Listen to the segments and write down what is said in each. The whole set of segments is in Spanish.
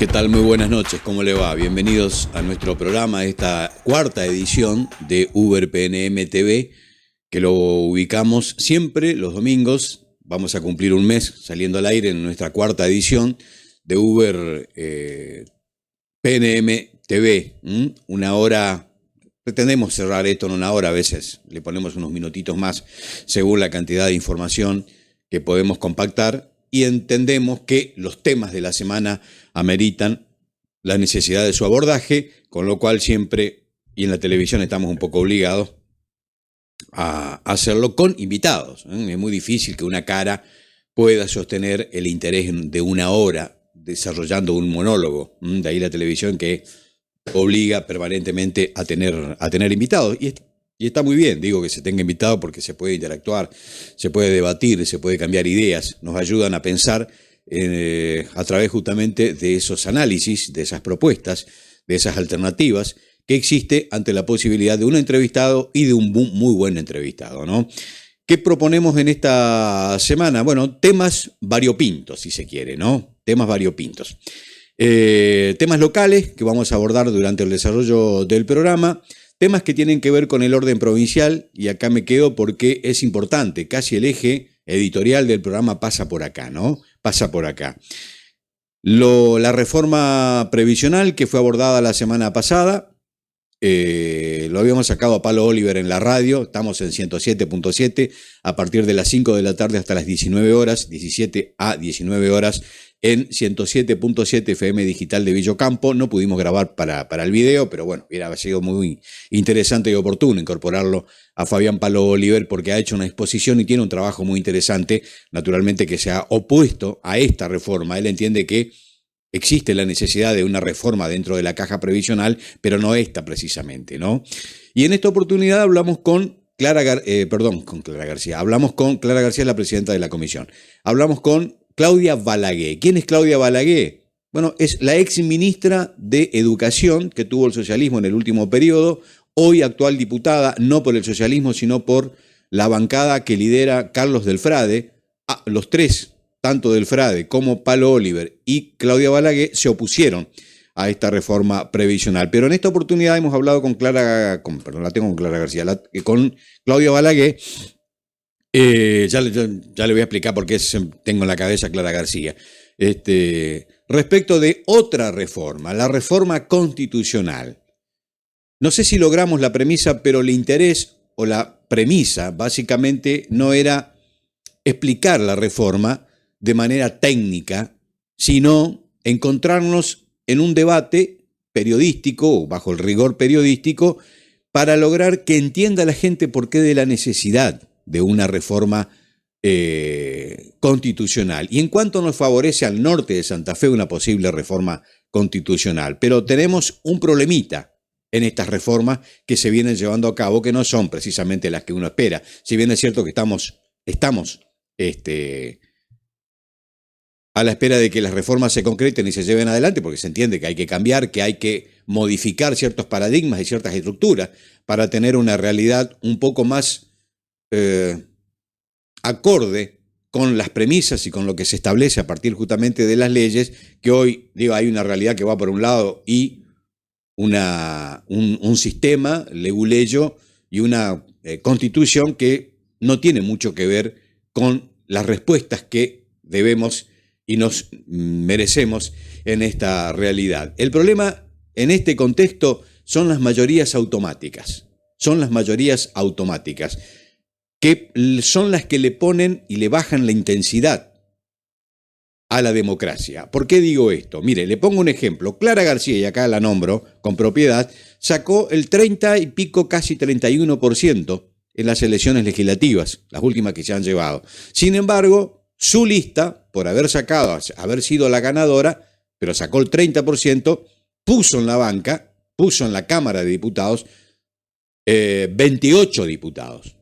¿Qué tal? Muy buenas noches, ¿cómo le va? Bienvenidos a nuestro programa, esta cuarta edición de Uber PNM TV, que lo ubicamos siempre los domingos. Vamos a cumplir un mes saliendo al aire en nuestra cuarta edición de Uber PNM TV. Una hora, pretendemos cerrar esto en una hora, a veces le ponemos unos minutitos más según la cantidad de información que podemos compactar. Y entendemos que los temas de la semana ameritan la necesidad de su abordaje, con lo cual siempre, y en la televisión estamos un poco obligados a hacerlo con invitados. Es muy difícil que una cara pueda sostener el interés de una hora desarrollando un monólogo. De ahí la televisión que obliga permanentemente a tener invitados. Y está muy bien, digo que se tenga invitado porque se puede interactuar, se puede debatir, se puede cambiar ideas, nos ayudan a pensar a través justamente de esos análisis, de esas propuestas, de esas alternativas que existe ante la posibilidad de un entrevistado y de un muy buen entrevistado, ¿no? ¿Qué proponemos en esta semana? Bueno, temas variopintos, si se quiere, ¿no? Temas variopintos. Temas locales que vamos a abordar durante el desarrollo del programa. Temas que tienen que ver con el orden provincial, y acá me quedo porque es importante, casi el eje editorial del programa pasa por acá, ¿no? Pasa por acá. La reforma previsional que fue abordada la semana pasada, lo habíamos sacado a Palo Oliver en la radio, estamos en 107.7, a partir de las 5 de la tarde hasta las 19 horas, 17 a 19 horas, en 107.7 FM Digital de Villocampo. No pudimos grabar para el video, pero bueno, hubiera sido muy interesante y oportuno incorporarlo a Fabián Palo Oliver porque ha hecho una exposición y tiene un trabajo muy interesante, naturalmente que se ha opuesto a esta reforma. Él entiende que existe la necesidad de una reforma dentro de la caja previsional, pero no esta precisamente, ¿no? Y en esta oportunidad hablamos con Clara García. Hablamos con Clara García, la presidenta de la comisión. Hablamos con Claudia Balaguer. ¿Quién es Claudia Balaguer? Bueno, es la ex ministra de Educación que tuvo el socialismo en el último periodo, hoy actual diputada, no por el socialismo, sino por la bancada que lidera Carlos Delfrade. Los tres, tanto Delfrade como Palo Oliver y Claudia Balaguer, se opusieron a esta reforma previsional. Pero en esta oportunidad hemos hablado con Claudia Balaguer. Ya le voy a explicar por qué tengo en la cabeza a Clara García. Respecto de otra reforma, la reforma constitucional. No sé si logramos la premisa, pero el interés o la premisa básicamente no era explicar la reforma de manera técnica, sino encontrarnos en un debate periodístico o bajo el rigor periodístico para lograr que entienda la gente por qué de la necesidad de una reforma constitucional. Y en cuanto nos favorece al norte de Santa Fe una posible reforma constitucional. Pero tenemos un problemita en estas reformas que se vienen llevando a cabo, que no son precisamente las que uno espera. Si bien es cierto que estamos a la espera de que las reformas se concreten y se lleven adelante, porque se entiende que hay que cambiar, que hay que modificar ciertos paradigmas y ciertas estructuras para tener una realidad un poco más acorde con las premisas y con lo que se establece a partir justamente de las leyes, que hoy, hay una realidad que va por un lado y un sistema leguleyo y una constitución que no tiene mucho que ver con las respuestas que debemos y nos merecemos en esta realidad. El problema en este contexto son las mayorías automáticas. Que son las que le ponen y le bajan la intensidad a la democracia. ¿Por qué digo esto? Mire, le pongo un ejemplo. Clara García, y acá la nombro con propiedad, sacó el 30 y pico, casi 31% en las elecciones legislativas, las últimas que se han llevado. Sin embargo, su lista, por haber sido la ganadora, pero sacó el 30%, puso en la banca, puso en la Cámara de Diputados 28 diputados.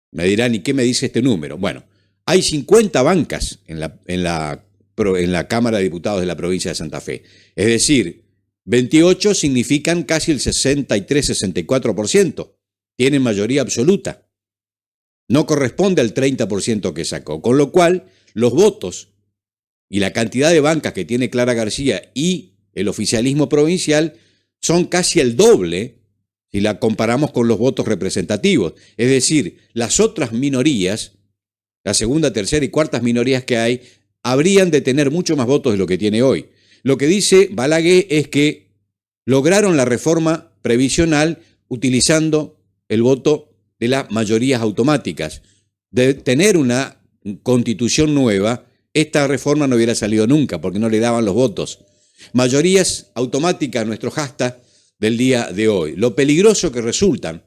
Me dirán, ¿y qué me dice este número? Bueno, hay 50 bancas en la Cámara de Diputados de la provincia de Santa Fe. Es decir, 28 significan casi el 63-64%. Tienen mayoría absoluta. No corresponde al 30% que sacó. Con lo cual, los votos y la cantidad de bancas que tiene Clara García y el oficialismo provincial son casi el doble si la comparamos con los votos representativos. Es decir, las otras minorías, la segunda, tercera y cuartas minorías que hay, habrían de tener mucho más votos de lo que tiene hoy. Lo que dice Balaguer es que lograron la reforma previsional utilizando el voto de las mayorías automáticas. De tener una constitución nueva, esta reforma no hubiera salido nunca porque no le daban los votos. Mayorías automáticas, nuestro hashtag del día de hoy. Lo peligroso que resultan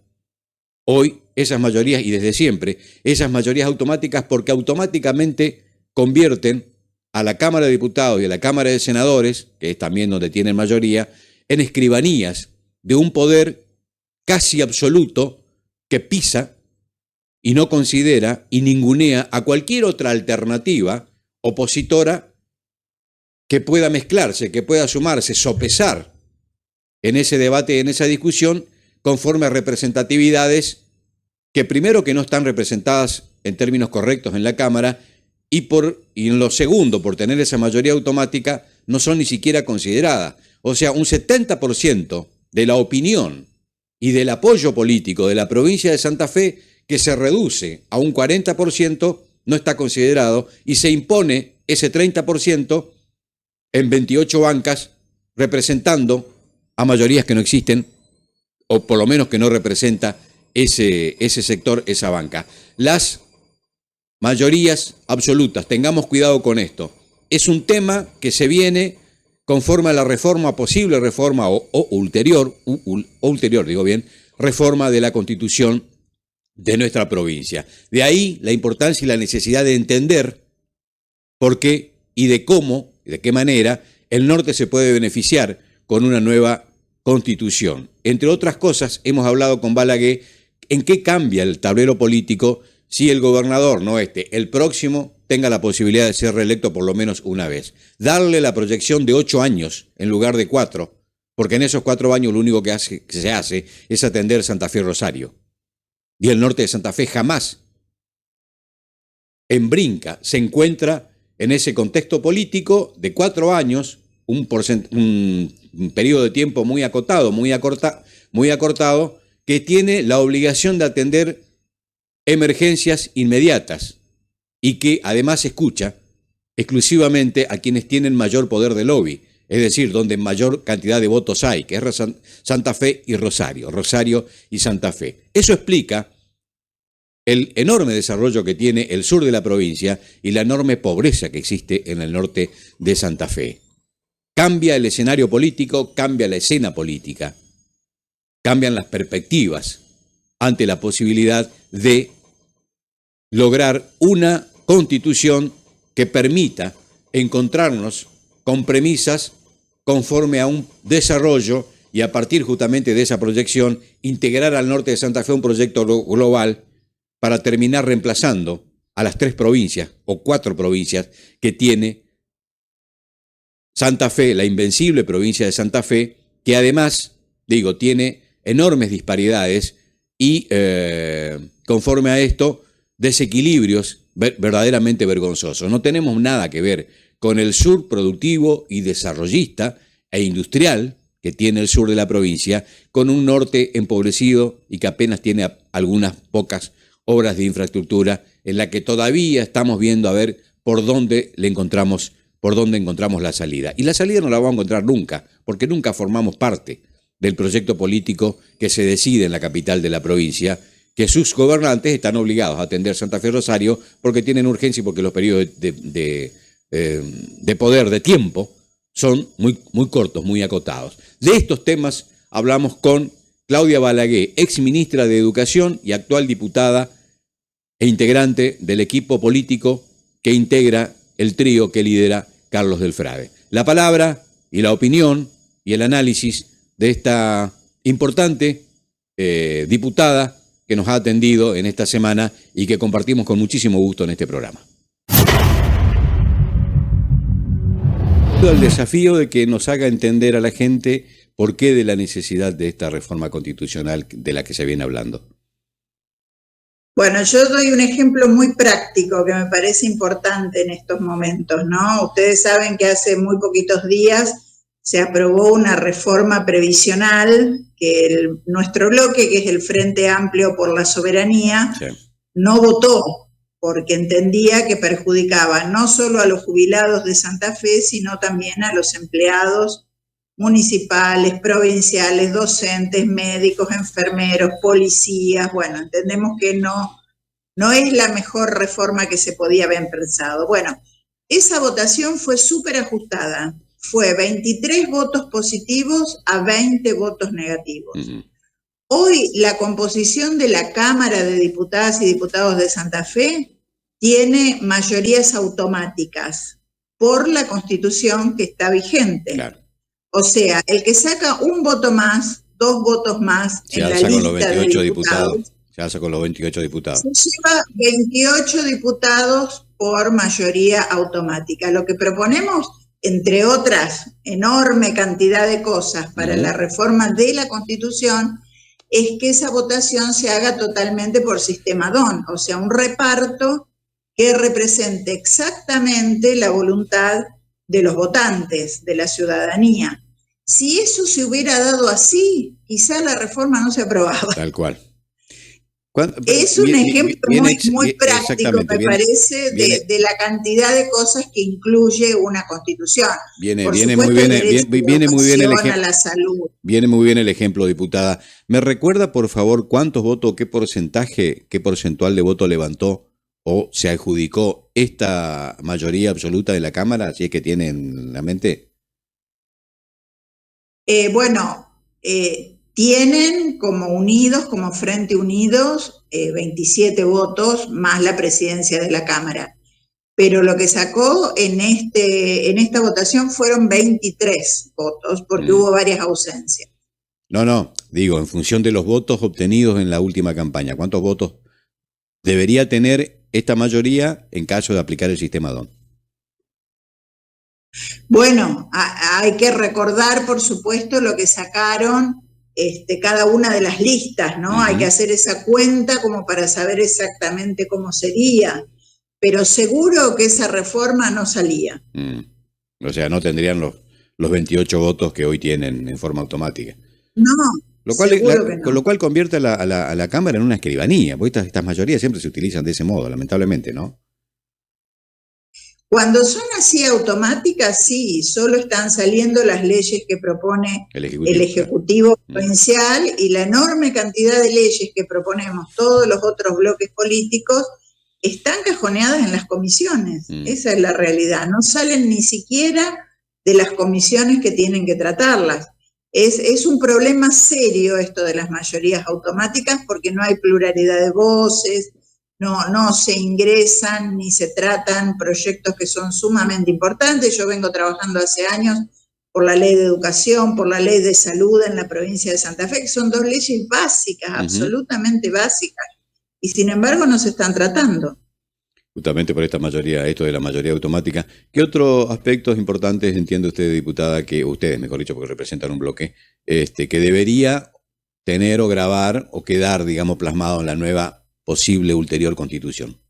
hoy esas mayorías, y desde siempre, esas mayorías automáticas, porque automáticamente convierten a la Cámara de Diputados y a la Cámara de Senadores, que es también donde tienen mayoría, en escribanías de un poder casi absoluto que pisa y no considera y ningunea a cualquier otra alternativa opositora que pueda mezclarse, que pueda sumarse, sopesar en ese debate, en esa discusión, conforme a representatividades que primero que no están representadas en términos correctos en la Cámara y en lo segundo, por tener esa mayoría automática, no son ni siquiera consideradas. O sea, un 70% de la opinión y del apoyo político de la provincia de Santa Fe, que se reduce a un 40%, no está considerado y se impone ese 30% en 28 bancas, representando a mayorías que no existen, o por lo menos que no representa ese sector, esa banca. Las mayorías absolutas, tengamos cuidado con esto. Es un tema que se viene conforme a la reforma, posible reforma o ulterior, reforma de la Constitución de nuestra provincia. De ahí la importancia y la necesidad de entender por qué y de cómo, y de qué manera, el norte se puede beneficiar con una nueva Constitución. Entre otras cosas, hemos hablado con Balaguer en qué cambia el tablero político si el gobernador, no el próximo, tenga la posibilidad de ser reelecto por lo menos una vez. Darle la proyección de 8 años en lugar de 4, porque en esos 4 años lo único que se hace es atender Santa Fe y Rosario. Y el norte de Santa Fe jamás en brinca se encuentra en ese contexto político de 4 años, un periodo de tiempo muy acotado, muy acortado, que tiene la obligación de atender emergencias inmediatas y que además escucha exclusivamente a quienes tienen mayor poder de lobby, es decir, donde mayor cantidad de votos hay, que es Santa Fe y Rosario y Santa Fe. Eso explica el enorme desarrollo que tiene el sur de la provincia y la enorme pobreza que existe en el norte de Santa Fe. Cambia el escenario político, cambia la escena política, cambian las perspectivas ante la posibilidad de lograr una constitución que permita encontrarnos con premisas conforme a un desarrollo y a partir justamente de esa proyección integrar al norte de Santa Fe un proyecto global para terminar reemplazando a las 3 provincias o 4 provincias que tiene Santa Fe, la invencible provincia de Santa Fe, que además, tiene enormes disparidades y conforme a esto, desequilibrios verdaderamente vergonzosos. No tenemos nada que ver con el sur productivo y desarrollista e industrial que tiene el sur de la provincia, con un norte empobrecido y que apenas tiene algunas pocas obras de infraestructura en la que todavía estamos viendo a ver por dónde encontramos la salida. Y la salida no la vamos a encontrar nunca, porque nunca formamos parte del proyecto político que se decide en la capital de la provincia, que sus gobernantes están obligados a atender Santa Fe y Rosario porque tienen urgencia y porque los periodos de poder, de tiempo, son muy cortos, muy acotados. De estos temas hablamos con Claudia Balaguer, ex ministra de Educación y actual diputada e integrante del equipo político que integra el trío que lidera Carlos del Frade. La palabra y la opinión y el análisis de esta importante diputada que nos ha atendido en esta semana y que compartimos con muchísimo gusto en este programa. El desafío de que nos haga entender a la gente por qué de la necesidad de esta reforma constitucional de la que se viene hablando. Bueno, yo doy un ejemplo muy práctico que me parece importante en estos momentos, ¿no? Ustedes saben que hace muy poquitos días se aprobó una reforma previsional que nuestro bloque, que es el Frente Amplio por la Soberanía, sí, no votó porque entendía que perjudicaba no solo a los jubilados de Santa Fe, sino también a los empleados municipales, provinciales, docentes, médicos, enfermeros, policías. Bueno, entendemos que no es la mejor reforma que se podía haber pensado. Bueno, esa votación fue súper ajustada. Fue 23 votos positivos a 20 votos negativos. Hoy la composición de la Cámara de Diputadas y Diputados de Santa Fe tiene mayorías automáticas por la Constitución que está vigente. Claro. O sea, el que saca un voto más, 2 votos más en la lista de diputados, se alza con los 28 diputados. Se lleva 28 diputados por mayoría automática. Lo que proponemos, entre otras enorme cantidad de cosas para la reforma de la Constitución, es que esa votación se haga totalmente por sistema DON, o sea, un reparto que represente exactamente la voluntad de los votantes, de la ciudadanía. Si eso se hubiera dado así, quizá la reforma no se aprobaba. Tal cual. Es un ejemplo muy práctico, me parece, de la cantidad de cosas que incluye una constitución. Viene muy bien el ejemplo. A la salud. Viene muy bien el ejemplo, diputada. ¿Me recuerda, por favor, cuántos votos, qué porcentual de voto levantó o se adjudicó esta mayoría absoluta de la Cámara, si es que tiene en la mente? Tienen como unidos, como Frente Unidos, 27 votos más la presidencia de la Cámara. Pero lo que sacó en esta votación fueron 23 votos, porque hubo varias ausencias. No, digo, en función de los votos obtenidos en la última campaña, ¿cuántos votos debería tener esta mayoría en caso de aplicar el sistema DON? Bueno, hay que recordar, por supuesto, lo que sacaron cada una de las listas, ¿no? Hay que hacer esa cuenta como para saber exactamente cómo sería, pero seguro que esa reforma no salía. O sea, no tendrían los 28 votos que hoy tienen en forma automática. No, Con lo cual convierte a la Cámara en una escribanía, porque estas mayorías siempre se utilizan de ese modo, lamentablemente, ¿no? Cuando son así automáticas, sí, solo están saliendo las leyes que propone el Ejecutivo Provincial y la enorme cantidad de leyes que proponemos todos los otros bloques políticos están cajoneadas en las comisiones. Esa es la realidad. No salen ni siquiera de las comisiones que tienen que tratarlas. Es un problema serio esto de las mayorías automáticas porque no hay pluralidad de voces, no se ingresan ni se tratan proyectos que son sumamente importantes. Yo vengo trabajando hace años por la ley de educación, por la ley de salud en la provincia de Santa Fe, que son 2 leyes básicas, absolutamente básicas, y sin embargo no se están tratando. Justamente por esta mayoría, esto de la mayoría automática. ¿Qué otros aspectos importantes entiende usted, diputada, que ustedes, mejor dicho, porque representan un bloque, que debería tener o grabar o quedar, digamos, plasmado en la nueva posible ulterior constitución?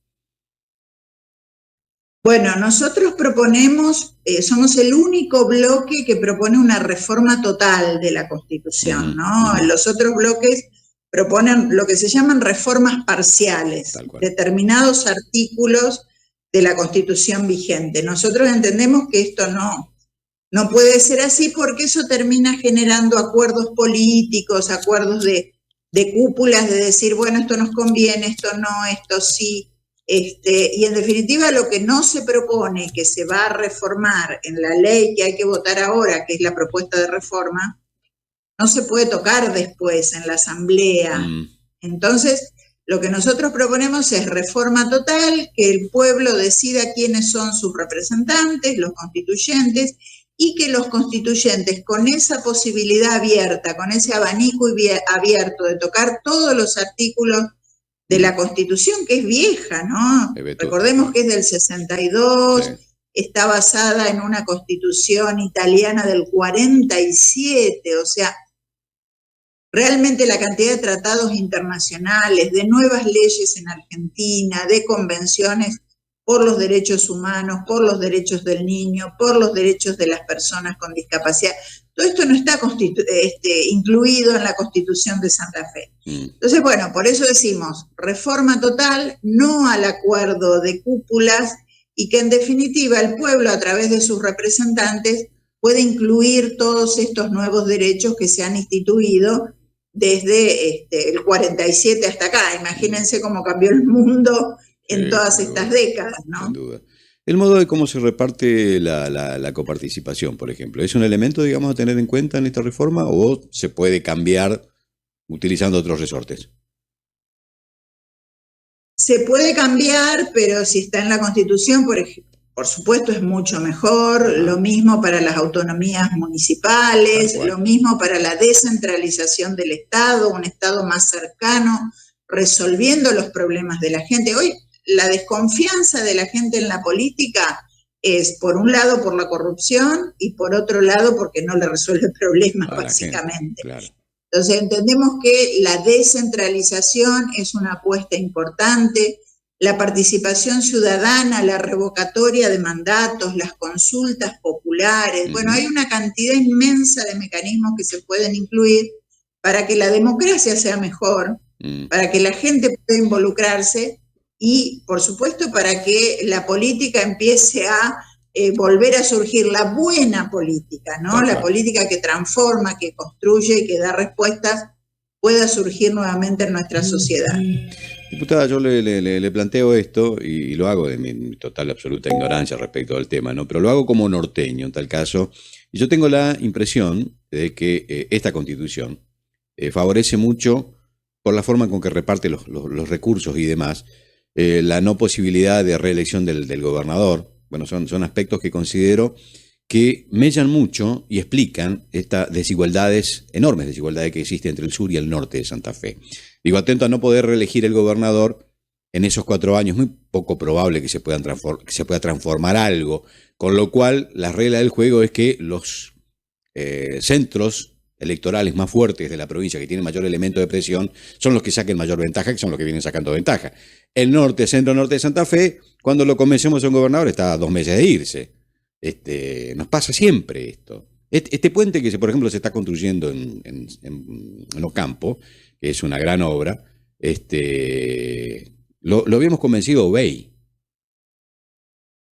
Bueno, nosotros proponemos, somos el único bloque que propone una reforma total de la Constitución, ¿no? Los otros bloques proponen lo que se llaman reformas parciales, determinados artículos de la Constitución vigente. Nosotros entendemos que esto no puede ser así porque eso termina generando acuerdos políticos, acuerdos de cúpulas, de decir, bueno, esto nos conviene, esto no, esto sí. Y en definitiva lo que no se propone que se va a reformar en la ley que hay que votar ahora, que es la propuesta de reforma, no se puede tocar después en la asamblea. Entonces, lo que nosotros proponemos es reforma total, que el pueblo decida quiénes son sus representantes, los constituyentes, y que los constituyentes con esa posibilidad abierta, con ese abanico abierto de tocar todos los artículos de la Constitución, que es vieja, ¿no? Recordemos que es del 62, está basada en una Constitución italiana del 47, o sea, realmente la cantidad de tratados internacionales, de nuevas leyes en Argentina, de convenciones por los derechos humanos, por los derechos del niño, por los derechos de las personas con discapacidad. Todo esto no está incluido en la Constitución de Santa Fe. Entonces, bueno, por eso decimos reforma total, no al acuerdo de cúpulas, y que en definitiva el pueblo, a través de sus representantes, puede incluir todos estos nuevos derechos que se han instituido desde el 47 hasta acá. Imagínense cómo cambió el mundo en todas estas décadas, ¿no? Sin duda. El modo de cómo se reparte la coparticipación, por ejemplo, ¿es un elemento, digamos, a tener en cuenta en esta reforma o se puede cambiar utilizando otros resortes? Se puede cambiar, pero si está en la Constitución, por supuesto, es mucho mejor. Lo mismo para las autonomías municipales, lo mismo para la descentralización del Estado, un Estado más cercano, resolviendo los problemas de la gente. Hoy, la desconfianza de la gente en la política es, por un lado, por la corrupción y por otro lado, porque no le resuelve problemas, básicamente. Claro. Entonces, entendemos que la descentralización es una apuesta importante, la participación ciudadana, la revocatoria de mandatos, las consultas populares. Bueno, hay una cantidad inmensa de mecanismos que se pueden incluir para que la democracia sea mejor, para que la gente pueda involucrarse y, por supuesto, para que la política empiece a volver a surgir, la buena política, ¿no? La política que transforma, que construye y que da respuestas, pueda surgir nuevamente en nuestra sociedad. Diputada, yo le planteo esto y lo hago de mi total absoluta ignorancia respecto al tema, ¿no? Pero lo hago como norteño en tal caso. Y yo tengo la impresión de que esta Constitución favorece mucho, por la forma con que reparte los recursos y demás, la no posibilidad de reelección del gobernador. Bueno, son aspectos que considero que mellan mucho y explican estas desigualdades, enormes desigualdades que existen entre el sur y el norte de Santa Fe. Digo, atento a no poder reelegir el gobernador en esos 4 años, muy poco probable que se pueda transformar algo, con lo cual la regla del juego es que los centros electorales más fuertes de la provincia, que tienen mayor elemento de presión, son los que saquen mayor ventaja, que son los que vienen sacando ventaja. El norte, centro-norte de Santa Fe, cuando lo convencemos a un gobernador, está a 2 meses de irse. Nos pasa siempre esto. Este puente que, por ejemplo, se está construyendo en Ocampo, que es una gran obra, lo habíamos convencido a Obey.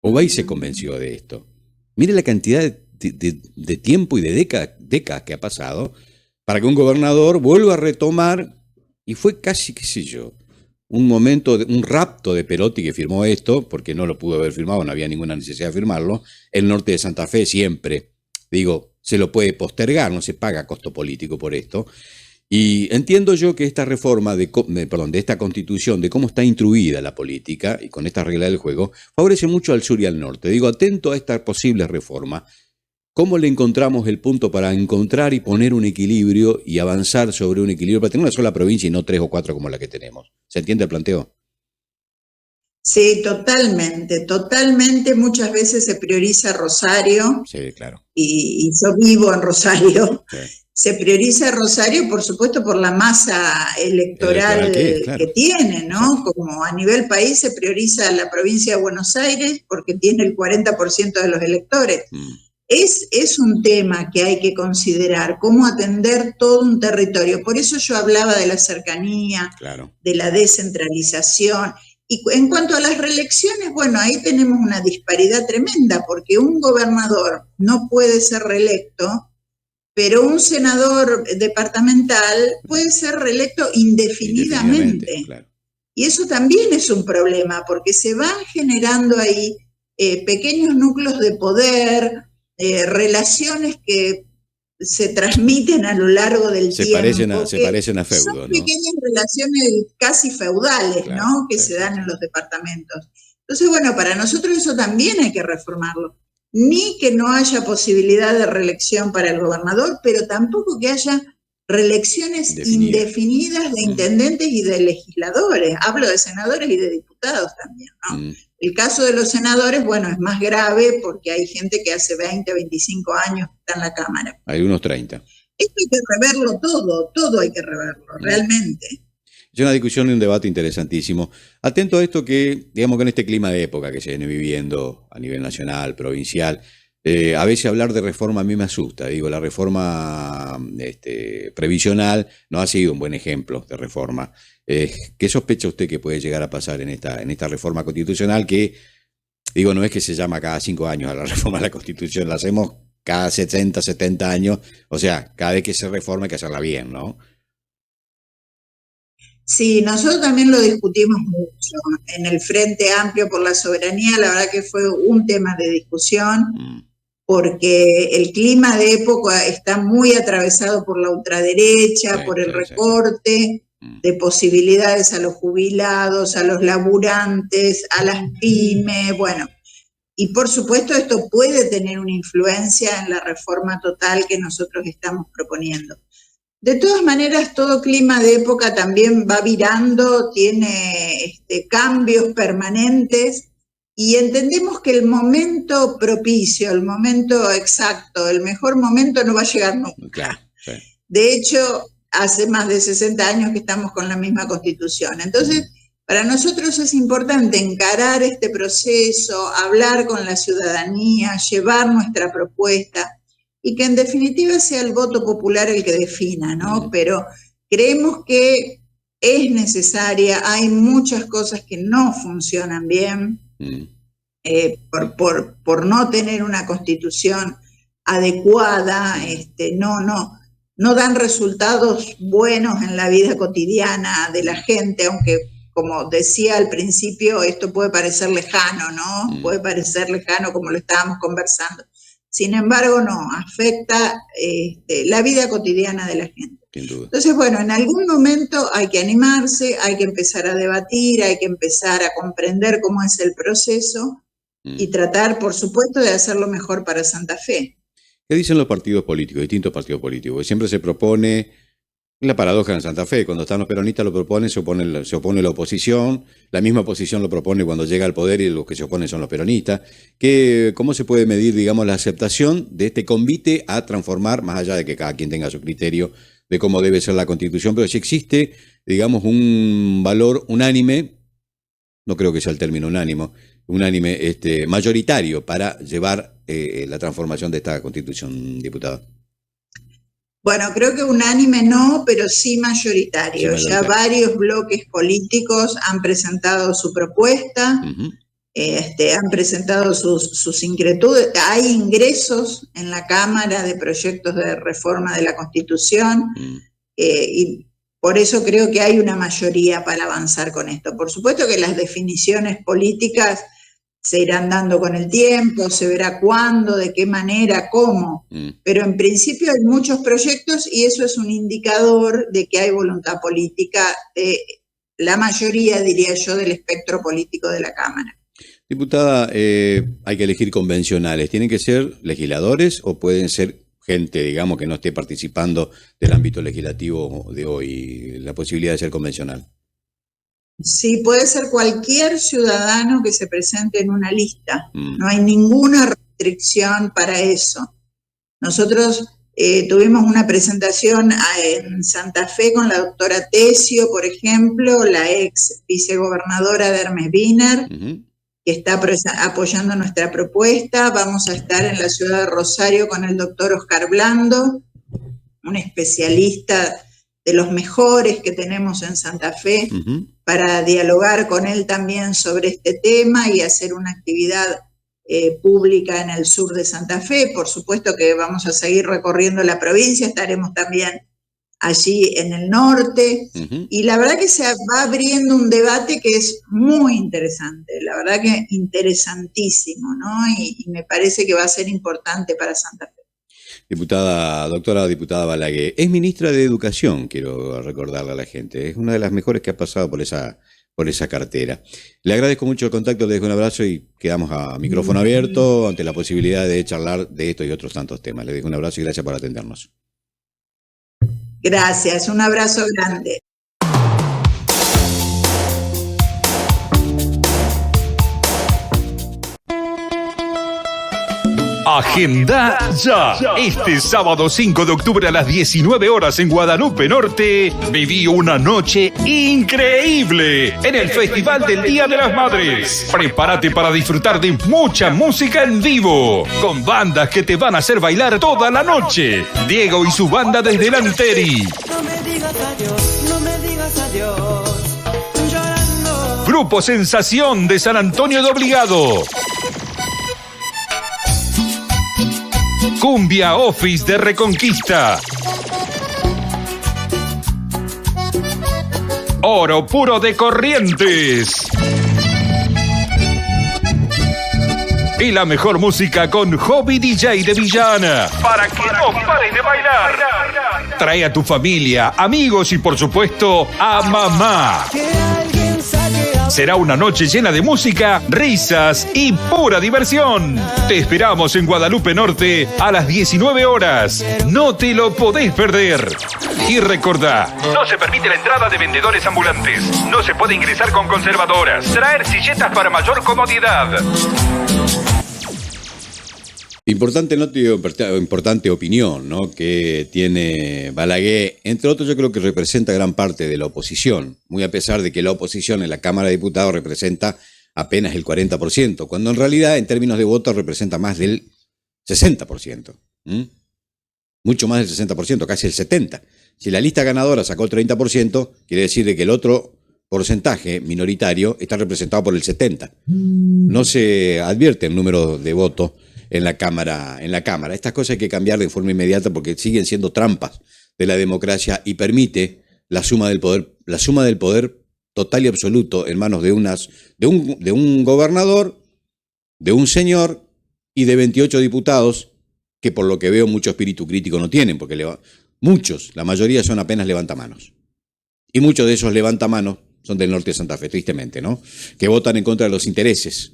Obey se convenció de esto. Mire la cantidad de tiempo y de décadas que ha pasado para que un gobernador vuelva a retomar, y fue casi, qué sé yo, un rapto de Perotti que firmó esto, porque no lo pudo haber firmado, no había ninguna necesidad de firmarlo. El norte de Santa Fe siempre, se lo puede postergar, no se paga costo político por esto. Y entiendo yo que esta reforma de esta Constitución, de cómo está instruida la política y con esta regla del juego, favorece mucho al sur y al norte. Atento a esta posible reforma, ¿cómo le encontramos el punto para encontrar y poner un equilibrio y avanzar sobre un equilibrio para tener una sola provincia y no 3 o 4 como la que tenemos? ¿Se entiende el planteo? Sí, totalmente, totalmente. Muchas veces se prioriza Rosario. Sí, claro. Y yo vivo en Rosario. Sí. Se prioriza Rosario, por supuesto, por la masa electoral que tiene, ¿no? Exacto. Como a nivel país se prioriza la provincia de Buenos Aires porque tiene el 40% de los electores. Es un tema que hay que considerar, cómo atender todo un territorio. Por eso yo hablaba de la cercanía, claro, de la descentralización. Y en cuanto a las reelecciones, bueno, ahí tenemos una disparidad tremenda, porque un gobernador no puede ser reelecto, pero un senador departamental puede ser reelecto indefinidamente. Claro. Y eso también es un problema, porque se van generando ahí pequeños núcleos de poder, relaciones que se transmiten a lo largo del tiempo. Se parecen a feudo, son ¿no? Pequeñas relaciones casi feudales, claro, ¿no? Que se dan en los departamentos. Entonces, bueno, para nosotros eso también hay que reformarlo. Ni que no haya posibilidad de reelección para el gobernador, pero tampoco que haya reelecciones indefinidas de intendentes y de legisladores. Hablo de senadores y de diputados también, ¿no? El caso de los senadores, bueno, es más grave porque hay gente que hace 20, 25 años está en la Cámara. Hay unos 30. Esto hay que reverlo todo hay que reverlo, realmente. Es una discusión y un debate interesantísimo. Atento a esto que, digamos, con este clima de época que se viene viviendo a nivel nacional, provincial, a veces hablar de reforma a mí me asusta. Digo, la reforma previsional no ha sido un buen ejemplo de reforma. ¿Qué sospecha usted que puede llegar a pasar en esta reforma constitucional que, digo, no es que se llama cada 5 años a la reforma de la Constitución, la hacemos cada 60, 70 años, o sea, cada vez que se reforma hay que hacerla bien, ¿no? Sí, nosotros también lo discutimos mucho. En el Frente Amplio por la Soberanía, la verdad que fue un tema de discusión, porque el clima de época está muy atravesado por la ultraderecha, por el recorte de posibilidades a los jubilados, a los laburantes, a las pymes, bueno. Y por supuesto esto puede tener una influencia en la reforma total que nosotros estamos proponiendo. De todas maneras, todo clima de época también va virando, tiene cambios permanentes y entendemos que el momento propicio, el momento exacto, el mejor momento no va a llegar nunca. Claro, sí. De hecho, hace más de 60 años que estamos con la misma Constitución. Entonces, para nosotros es importante encarar este proceso, hablar con la ciudadanía, llevar nuestra propuesta, y que en definitiva sea el voto popular el que defina, ¿no? Pero creemos que es necesaria, hay muchas cosas que no funcionan bien, por no tener una constitución adecuada, no dan resultados buenos en la vida cotidiana de la gente, aunque, como decía al principio, esto puede parecer lejano, ¿no? Puede parecer lejano como lo estábamos conversando. Sin embargo, no, afecta la vida cotidiana de la gente. Sin duda. Entonces, bueno, en algún momento hay que animarse, hay que empezar a debatir, hay que empezar a comprender cómo es el proceso y tratar, por supuesto, de hacerlo mejor para Santa Fe. ¿Qué dicen los partidos políticos, distintos partidos políticos? Siempre se propone la paradoja en Santa Fe. Cuando están los peronistas lo proponen, se opone la oposición. La misma oposición lo propone cuando llega al poder y los que se oponen son los peronistas. ¿Cómo se puede medir, digamos, la aceptación de este convite a transformar, más allá de que cada quien tenga su criterio de cómo debe ser la Constitución, pero si existe, digamos, un valor unánime, no creo que sea el término unánime, mayoritario para llevar la transformación de esta Constitución, diputada? Bueno, creo que unánime no, pero sí mayoritario. Sí, ya varios bloques políticos han presentado su propuesta, han presentado sus inquietudes. Hay ingresos en la Cámara de proyectos de reforma de la Constitución y por eso creo que hay una mayoría para avanzar con esto. Por supuesto que las definiciones políticas se irán dando con el tiempo, se verá cuándo, de qué manera, cómo, pero en principio hay muchos proyectos y eso es un indicador de que hay voluntad política de la mayoría, diría yo, del espectro político de la Cámara. Diputada, hay que elegir convencionales. ¿Tienen que ser legisladores o pueden ser gente, digamos, que no esté participando del ámbito legislativo de hoy, la posibilidad de ser convencional? Sí, puede ser cualquier ciudadano que se presente en una lista. No hay ninguna restricción para eso. Nosotros tuvimos una presentación en Santa Fe con la doctora Tesio, por ejemplo, la ex vicegobernadora de Hermes Wiener, que está apoyando nuestra propuesta. Vamos a estar en la ciudad de Rosario con el doctor Oscar Blando, un especialista de los mejores que tenemos en Santa Fe, para dialogar con él también sobre este tema y hacer una actividad pública en el sur de Santa Fe. Por supuesto que vamos a seguir recorriendo la provincia, estaremos también allí en el norte, y la verdad que se va abriendo un debate que es muy interesante, la verdad que interesantísimo, ¿no? Y me parece que va a ser importante para Santa Fe. Doctora diputada Balaguer, es ministra de Educación, quiero recordarle a la gente, es una de las mejores que ha pasado por esa cartera. Le agradezco mucho el contacto, le dejo un abrazo y quedamos a micrófono abierto ante la posibilidad de charlar de esto y otros tantos temas. Le dejo un abrazo y gracias por atendernos. Gracias, un abrazo grande. Agenda ya. Este sábado 5 de octubre a las 19 horas en Guadalupe Norte, viví una noche increíble en el Festival del Día de las Madres. Prepárate para disfrutar de mucha música en vivo, con bandas que te van a hacer bailar toda la noche. Diego y su banda desde Lanteri. No me digas adiós, no me digas adiós. Llorando. Grupo Sensación de San Antonio de Obligado. Cumbia Office de Reconquista. Oro Puro de Corrientes. Y la mejor música con Hobby DJ de Villana. Para que no pares de bailar. Trae a tu familia, amigos y por supuesto a mamá. Que alguien saque a... Será una noche llena de música, risas y pura diversión. Te esperamos en Guadalupe Norte a las 19 horas. No te lo podés perder. Y recordá, no se permite la entrada de vendedores ambulantes. No se puede ingresar con conservadoras. Traer silletas para mayor comodidad. Importante nota y importante opinión, ¿no?, que tiene Balaguer. Entre otros, yo creo que representa gran parte de la oposición, muy a pesar de que la oposición en la Cámara de Diputados representa apenas el 40%, cuando en realidad, en términos de votos, representa más del 60%. Mucho más del 60%, casi el 70%. Si la lista ganadora sacó el 30%, quiere decir de que el otro porcentaje minoritario está representado por el 70%. No se advierte el número de votos en la Cámara. Estas cosas hay que cambiar de forma inmediata porque siguen siendo trampas de la democracia y permite la suma del poder total y absoluto en manos de un gobernador, de un señor y de 28 diputados que, por lo que veo, mucho espíritu crítico no tienen, porque la mayoría son apenas levantamanos. Y muchos de esos levantamanos son del norte de Santa Fe, tristemente, ¿no?, que votan en contra de los intereses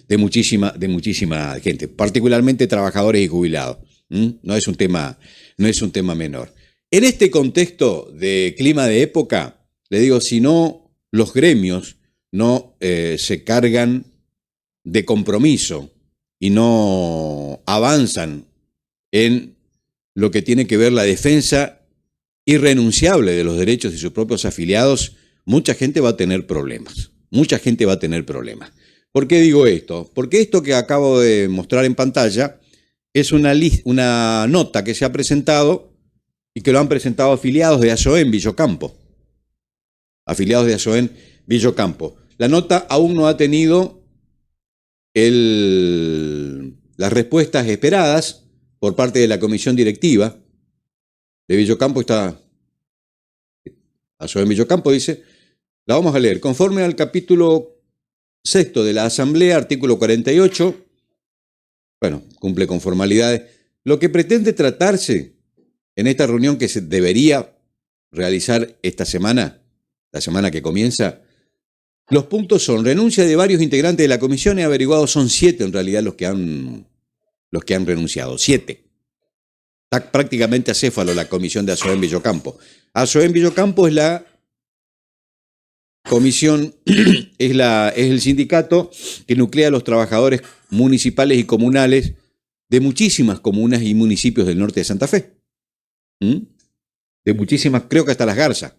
de muchísima gente, particularmente trabajadores y jubilados. No es un tema menor. En este contexto de clima de época, le digo, si no los gremios no se cargan de compromiso y no avanzan en lo que tiene que ver la defensa irrenunciable de los derechos de sus propios afiliados, mucha gente va a tener problemas. ¿Por qué digo esto? Porque esto que acabo de mostrar en pantalla es una nota que se ha presentado y que lo han presentado afiliados de ASOEN Villocampo. La nota aún no ha tenido las respuestas esperadas por parte de la comisión directiva de Villocampo. ASOEN Villocampo dice, la vamos a leer. Conforme al capítulo 6 de la Asamblea, artículo 48, cumple con formalidades. Lo que pretende tratarse en esta reunión que se debería realizar esta semana, la semana que comienza, los puntos son renuncia de varios integrantes de la comisión. He averiguado, son 7 en realidad los que han renunciado. 7. Está prácticamente acéfalo la comisión de ASOEN Villocampo. ASOEN Villocampo es la comisión, es el sindicato que nuclea a los trabajadores municipales y comunales de muchísimas comunas y municipios del norte de Santa Fe. De muchísimas, creo que hasta Las Garzas.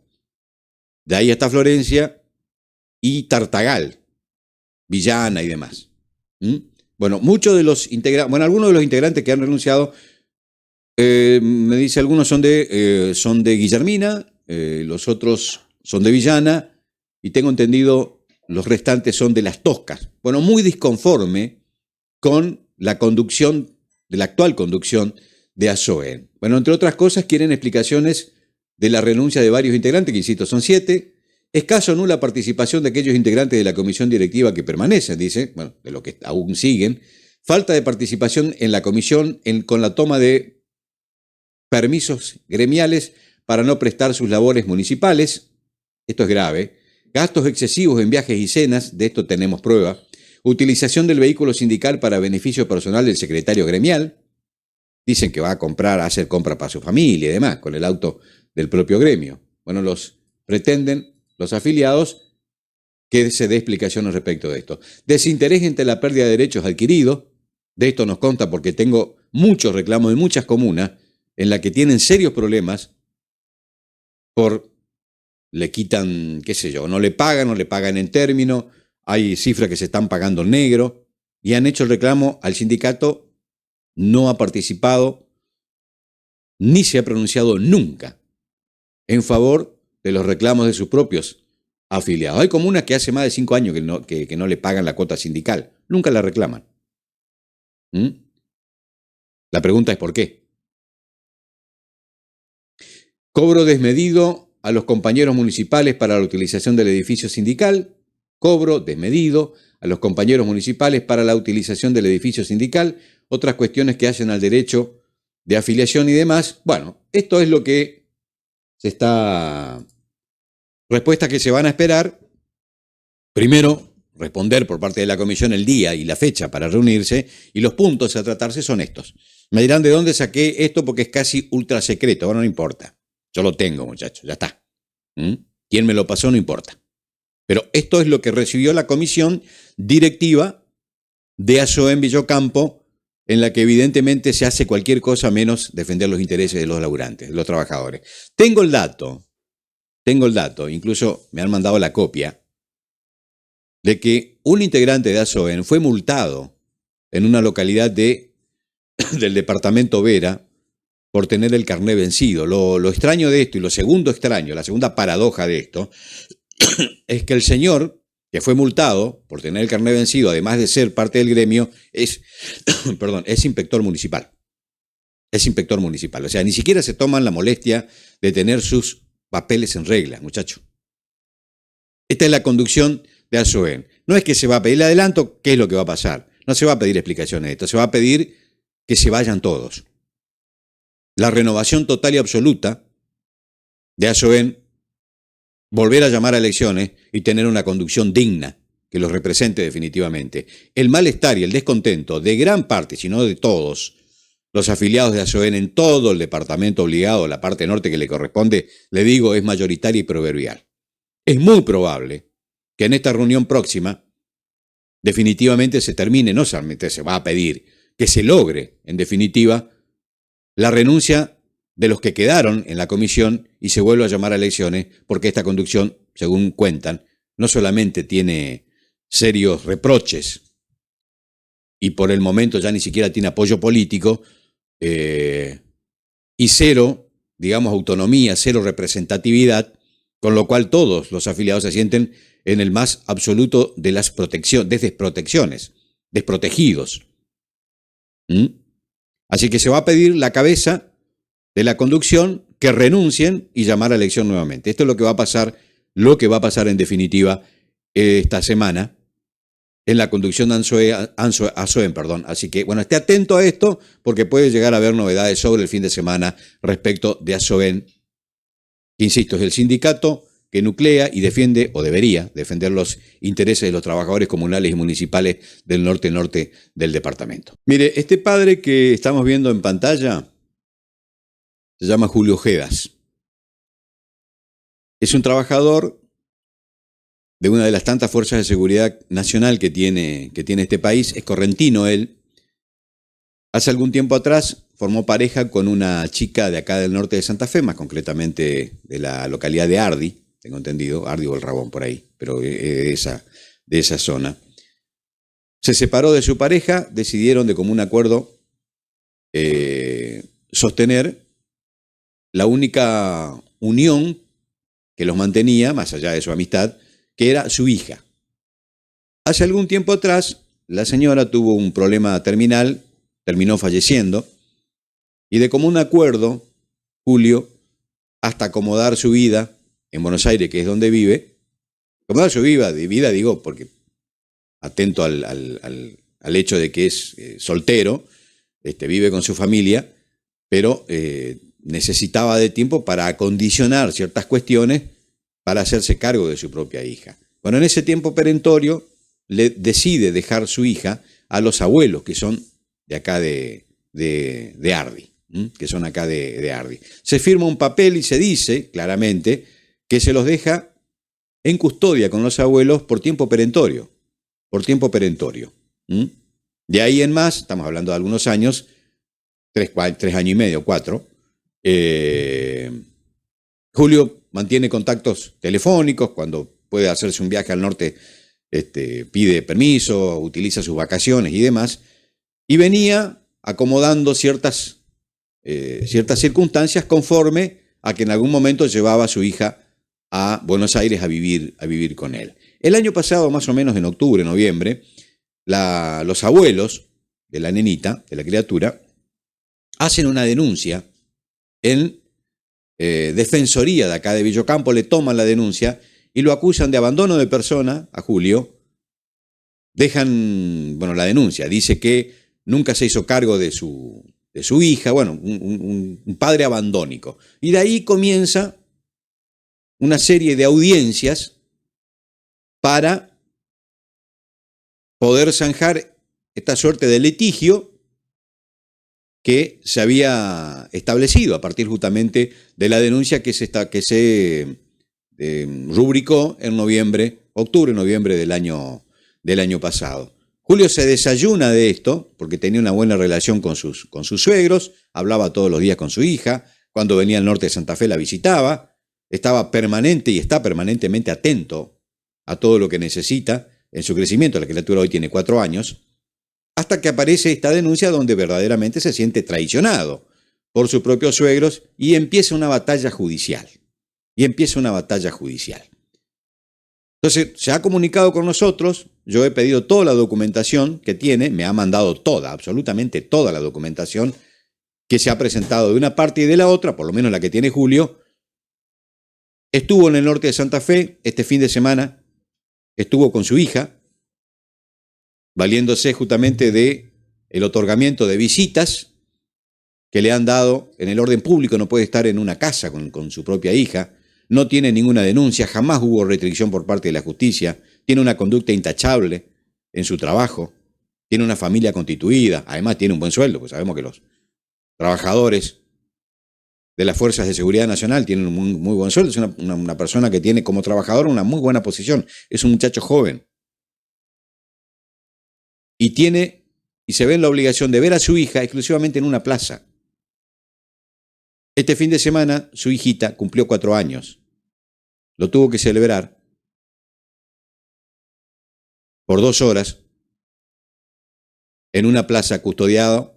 De ahí hasta Florencia y Tartagal, Villana y demás. Algunos de los integrantes que han renunciado, me dice, algunos son de Guillermina, los otros son de Villana, y tengo entendido los restantes son de Las Toscas. Muy disconforme con la actual conducción de ASOEN. Entre otras cosas, quieren explicaciones de la renuncia de varios integrantes, que insisto, son 7. Escaso o nula participación de aquellos integrantes de la comisión directiva que permanecen, dice, de los que aún siguen. Falta de participación en la comisión con la toma de permisos gremiales para no prestar sus labores municipales. Esto es grave. Gastos excesivos en viajes y cenas, de esto tenemos prueba. Utilización del vehículo sindical para beneficio personal del secretario gremial. Dicen que va a hacer compra para su familia y demás, con el auto del propio gremio. Pretenden los afiliados que se dé explicaciones respecto de esto. Desinterés ante la pérdida de derechos adquiridos. De esto nos consta porque tengo muchos reclamos de muchas comunas en las que tienen serios problemas por le quitan, qué sé yo, no le pagan en término, hay cifras que se están pagando en negro y han hecho el reclamo al sindicato, no ha participado ni se ha pronunciado nunca en favor de los reclamos de sus propios afiliados. Hay comunas que hace más de 5 años que no le pagan la cuota sindical, nunca la reclaman. La pregunta es ¿por qué? Cobro desmedido a los compañeros municipales para la utilización del edificio sindical. Cobro desmedido a los compañeros municipales para la utilización del edificio sindical. Otras cuestiones que hacen al derecho de afiliación y demás. Bueno, esto es lo que se está... Respuestas que se van a esperar. Primero, responder por parte de la comisión el día y la fecha para reunirse, y los puntos a tratarse son estos. Me dirán de dónde saqué esto porque es casi ultra secreto. Bueno, no importa. Yo lo tengo, muchachos, ya está. ¿Quién me lo pasó? No importa. Pero esto es lo que recibió la comisión directiva de ASOEN Villocampo, en la que evidentemente se hace cualquier cosa menos defender los intereses de los laburantes, de los trabajadores. Tengo el dato, incluso me han mandado la copia, de que un integrante de ASOEN fue multado en una localidad del departamento Vera por tener el carné vencido. Lo extraño de esto y lo segundo extraño, la segunda paradoja de esto, es que el señor que fue multado por tener el carné vencido, además de ser parte del gremio, es inspector municipal. Es inspector municipal. O sea, ni siquiera se toman la molestia de tener sus papeles en regla, muchacho. Esta es la conducción de ASOEN. No es que se va a pedir el adelanto, ¿qué es lo que va a pasar? No se va a pedir explicaciones de esto, se va a pedir que se vayan todos. La renovación total y absoluta de ASOEN, volver a llamar a elecciones y tener una conducción digna que los represente definitivamente. El malestar y el descontento de gran parte, si no de todos, los afiliados de ASOEN en todo el departamento obligado, la parte norte que le corresponde, le digo, es mayoritaria y proverbial. Es muy probable que en esta reunión próxima definitivamente se termine, no solamente se va a pedir, que se logre, en definitiva, la renuncia de los que quedaron en la comisión y se vuelva a llamar a elecciones, porque esta conducción, según cuentan, no solamente tiene serios reproches y por el momento ya ni siquiera tiene apoyo político y cero, digamos, autonomía, cero representatividad, con lo cual todos los afiliados se sienten en el más absoluto de las desprotecciones, desprotegidos. Así que se va a pedir la cabeza de la conducción que renuncien y llamar a elección nuevamente. Esto es lo que va a pasar en definitiva esta semana en la conducción de ASOEN. Así que, bueno, esté atento a esto porque puede llegar a haber novedades sobre el fin de semana respecto de ASOEN, que insisto, es el sindicato que nuclea y defiende, o debería defender, los intereses de los trabajadores comunales y municipales del norte del departamento. Mire, este padre que estamos viendo en pantalla se llama Julio Ojedas. Es un trabajador de una de las tantas fuerzas de seguridad nacional que tiene este país. Es correntino él. Hace algún tiempo atrás formó pareja con una chica de acá del norte de Santa Fe, más concretamente de la localidad de Ardi, tengo entendido, Ardi o El Rabón por ahí, pero de esa zona. Se separó de su pareja, decidieron de común acuerdo sostener la única unión que los mantenía, más allá de su amistad, que era su hija. Hace algún tiempo atrás, la señora tuvo un problema terminal, terminó falleciendo, y de común acuerdo, Julio, hasta acomodar su vida en Buenos Aires, que es donde vive, acomodar su vida, digo, porque atento al hecho de que es soltero, vive con su familia, pero necesitaba de tiempo para acondicionar ciertas cuestiones para hacerse cargo de su propia hija. Bueno, en ese tiempo perentorio le decide dejar su hija a los abuelos, que son de acá de Ardi, que son acá de Ardi. Se firma un papel y se dice claramente que se los deja en custodia con los abuelos por tiempo perentorio. De ahí en más, estamos hablando de algunos años, 3 años y medio, 4, Julio mantiene contactos telefónicos, cuando puede hacerse un viaje al norte, pide permiso, utiliza sus vacaciones y demás, y venía acomodando ciertas circunstancias conforme a que en algún momento llevaba a su hija a Buenos Aires a vivir con él. El año pasado, más o menos en octubre, noviembre, los abuelos de la nenita, de la criatura, hacen una denuncia en Defensoría de acá de Villocampo, le toman la denuncia y lo acusan de abandono de persona a Julio. Dejan, la denuncia, dice que nunca se hizo cargo de su hija, un padre abandónico. Y de ahí comienza una serie de audiencias para poder zanjar esta suerte de litigio que se había establecido a partir justamente de la denuncia que se rubricó en octubre-noviembre del año pasado. Julio se desayuna de esto porque tenía una buena relación con sus suegros, hablaba todos los días con su hija, cuando venía al norte de Santa Fe la visitaba, estaba permanente y está permanentemente atento a todo lo que necesita en su crecimiento. La criatura hoy tiene 4 años, hasta que aparece esta denuncia donde verdaderamente se siente traicionado por sus propios suegros y empieza una batalla judicial. Entonces, se ha comunicado con nosotros, yo he pedido toda la documentación que tiene, me ha mandado absolutamente toda la documentación que se ha presentado de una parte y de la otra, por lo menos la que tiene Julio. Estuvo en el norte de Santa Fe este fin de semana, estuvo con su hija, valiéndose justamente de el otorgamiento de visitas que le han dado en el orden público. No puede estar en una casa con su propia hija, no tiene ninguna denuncia, jamás hubo restricción por parte de la justicia, tiene una conducta intachable en su trabajo, tiene una familia constituida, además tiene un buen sueldo, pues sabemos que los trabajadores de las Fuerzas de Seguridad Nacional tienen un muy buen sueldo, es una persona que tiene como trabajador una muy buena posición, es un muchacho joven. Y se ve en la obligación de ver a su hija exclusivamente en una plaza. Este fin de semana su hijita cumplió 4 años. Lo tuvo que celebrar por 2 horas en una plaza custodiada,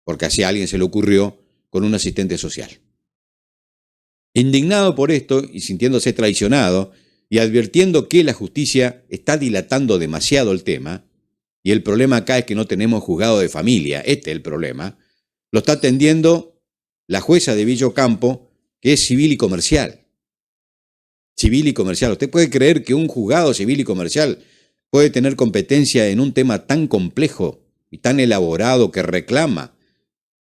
porque así a alguien se le ocurrió, con un asistente social. Indignado por esto y sintiéndose traicionado y advirtiendo que la justicia está dilatando demasiado el tema, y el problema acá es que no tenemos juzgado de familia, este es el problema, lo está atendiendo la jueza de Villocampo, que es civil y comercial. Civil y comercial. ¿Usted puede creer que un juzgado civil y comercial puede tener competencia en un tema tan complejo y tan elaborado que reclama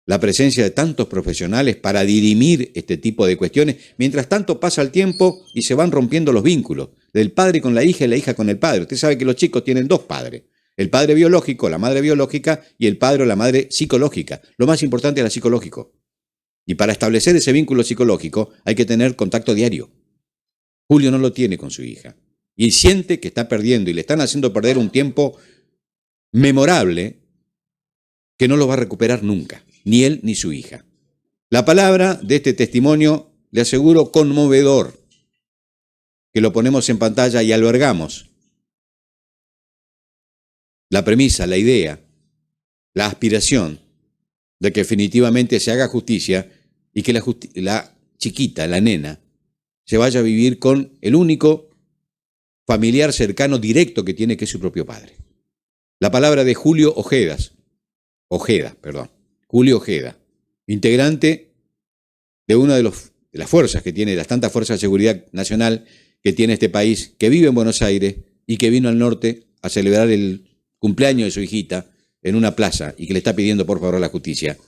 la presencia de tantos profesionales para dirimir este tipo de cuestiones? Mientras tanto pasa el tiempo y se van rompiendo los vínculos del padre con la hija y la hija con el padre. Usted sabe que los chicos tienen 2 padres. El padre biológico, la madre biológica, y el padre o la madre psicológica. Lo más importante es la psicológico. Y para establecer ese vínculo psicológico hay que tener contacto diario. Julio no lo tiene con su hija. Y siente que está perdiendo y le están haciendo perder un tiempo memorable que no lo va a recuperar nunca, ni él ni su hija. La palabra de este testimonio, le aseguro, conmovedor, que lo ponemos en pantalla y albergamos la premisa, la idea, la aspiración de que definitivamente se haga justicia y que la chiquita, la nena, se vaya a vivir con el único familiar cercano directo que tiene, que es su propio padre. La palabra de Julio Ojeda, Julio Ojeda, integrante de una de las fuerzas que tiene, las tantas fuerzas de seguridad nacional que tiene este país, que vive en Buenos Aires y que vino al norte a celebrar el cumpleaños de su hijita en una plaza y que le está pidiendo por favor a la justicia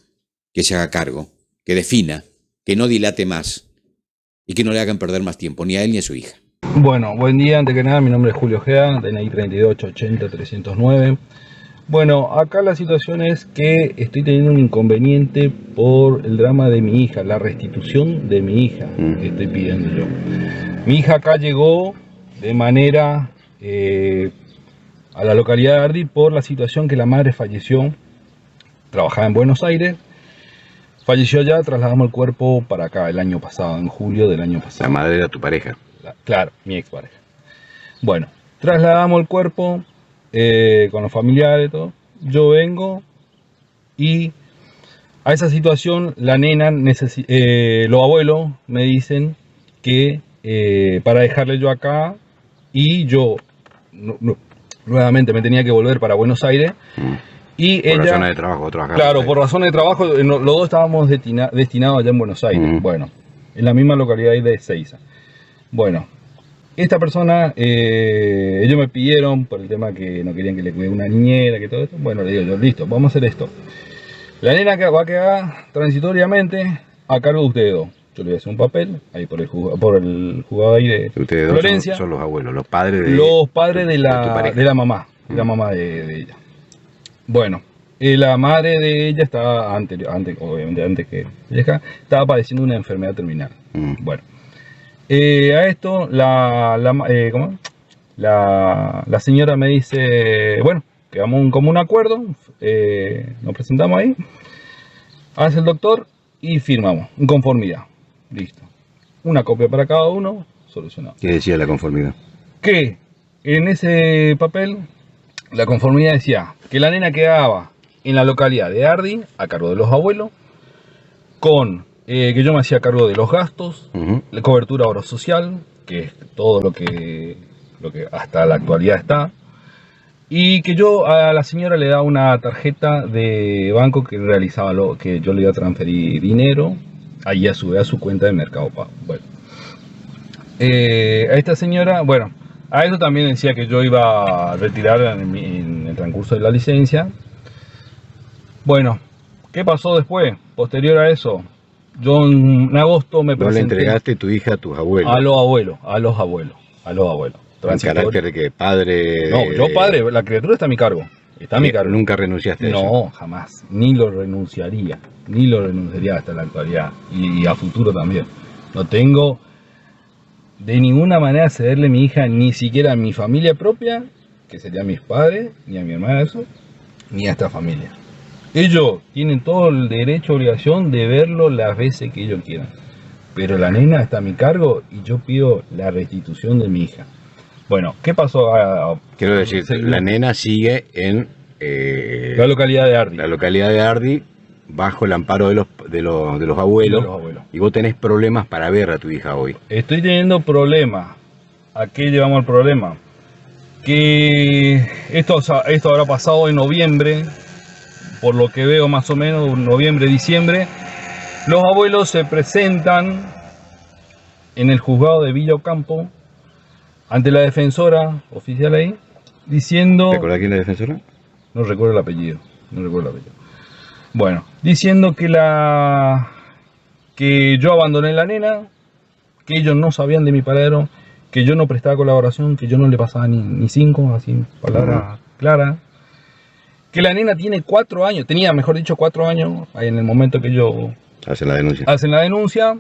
que se haga cargo, que defina, que no dilate más y que no le hagan perder más tiempo ni a él ni a su hija. Bueno, buen día, antes que nada, mi nombre es Julio Ojeda, DNI 32880-309. Bueno, acá la situación es que estoy teniendo un inconveniente por el drama de mi hija, la restitución de mi hija que estoy pidiendo yo. Mi hija acá llegó de manera a la localidad de Ardi por la situación que la madre falleció, trabajaba en Buenos Aires, falleció allá, trasladamos el cuerpo para acá el año pasado, en julio del año pasado. La madre era tu pareja. Claro, mi expareja. Bueno, trasladamos el cuerpo con los familiares y todo. Yo vengo y a esa situación la nena, los abuelos me dicen que para dejarle yo acá y yo nuevamente me tenía que volver para Buenos Aires. Y Por ella, razones de trabajo, trabajaba. claro, por razones de trabajo, los dos estábamos destinados allá en Buenos Aires. Bueno, en la misma localidad de Ezeiza. Bueno, esta persona, ellos me pidieron por el tema que no querían que le cuide una niñera, que todo esto. Bueno, le digo yo, listo, vamos a hacer esto. La nena que va a quedar transitoriamente a cargo de ustedes dos. Yo le voy a hacer un papel ahí por el juzgado ahí de Ustedes dos Florencia. son los abuelos, los padres de de tu pareja. la mamá, la mamá de ella. Bueno, la madre de ella estaba obviamente antes que ella estaba padeciendo una enfermedad terminal. Bueno, a esto la señora me dice, bueno, quedamos en común acuerdo, nos presentamos ahí, hace el doctor y firmamos, en conformidad, listo. Una copia para cada uno, solucionado. ¿Qué decía la conformidad? Que en ese papel la conformidad decía que la nena quedaba en la localidad de Ardi a cargo de los abuelos, con que yo me hacía cargo de los gastos, la cobertura oro social, que es todo lo que hasta la actualidad está, y que yo a la señora le daba una tarjeta de banco que realizaba que yo le iba a transferir dinero ahí a su cuenta de Mercado Pago. Bueno, a esta señora, bueno, a eso también decía que yo iba a retirar en el transcurso de la licencia. Bueno, ¿qué pasó después? Posterior a eso, yo en agosto me No le presenté entregaste tu hija a tus abuelos. a los abuelos. ¿En carácter de que padre? No, yo padre, la criatura está a mi cargo. Está a mi cargo. ¿Nunca renunciaste a eso? No, jamás. Ni lo renunciaría hasta la actualidad. Y a futuro también. No tengo de ninguna manera cederle mi hija ni siquiera a mi familia propia, que serían mis padres, ni a mi hermana, eso, ni a esta familia. Ellos tienen todo el derecho y obligación de verlo las veces que ellos quieran. Pero la nena está a mi cargo y yo pido la restitución de mi hija. Bueno, ¿qué pasó? Quiero decir, la nena sigue en la localidad de Ardi. La localidad de Ardi, bajo el amparo de los abuelos. De los abuelos. Y vos tenés problemas para ver a tu hija hoy. Estoy teniendo problemas. ¿A qué llevamos el problema? Que esto habrá pasado en noviembre, por lo que veo más o menos, noviembre, diciembre. Los abuelos se presentan en el juzgado de Villa Ocampo ante la defensora oficial ahí, diciendo... ¿Te acordás quién es la defensora? No recuerdo el apellido. Bueno, diciendo que yo abandoné la nena, que ellos no sabían de mi paradero, que yo no prestaba colaboración, que yo no le pasaba ni 5, así, palabras claras. Que la nena tiene 4 años, tenía, mejor dicho, 4 años, ahí en el momento que ellos Hacen la denuncia. hacen la denuncia.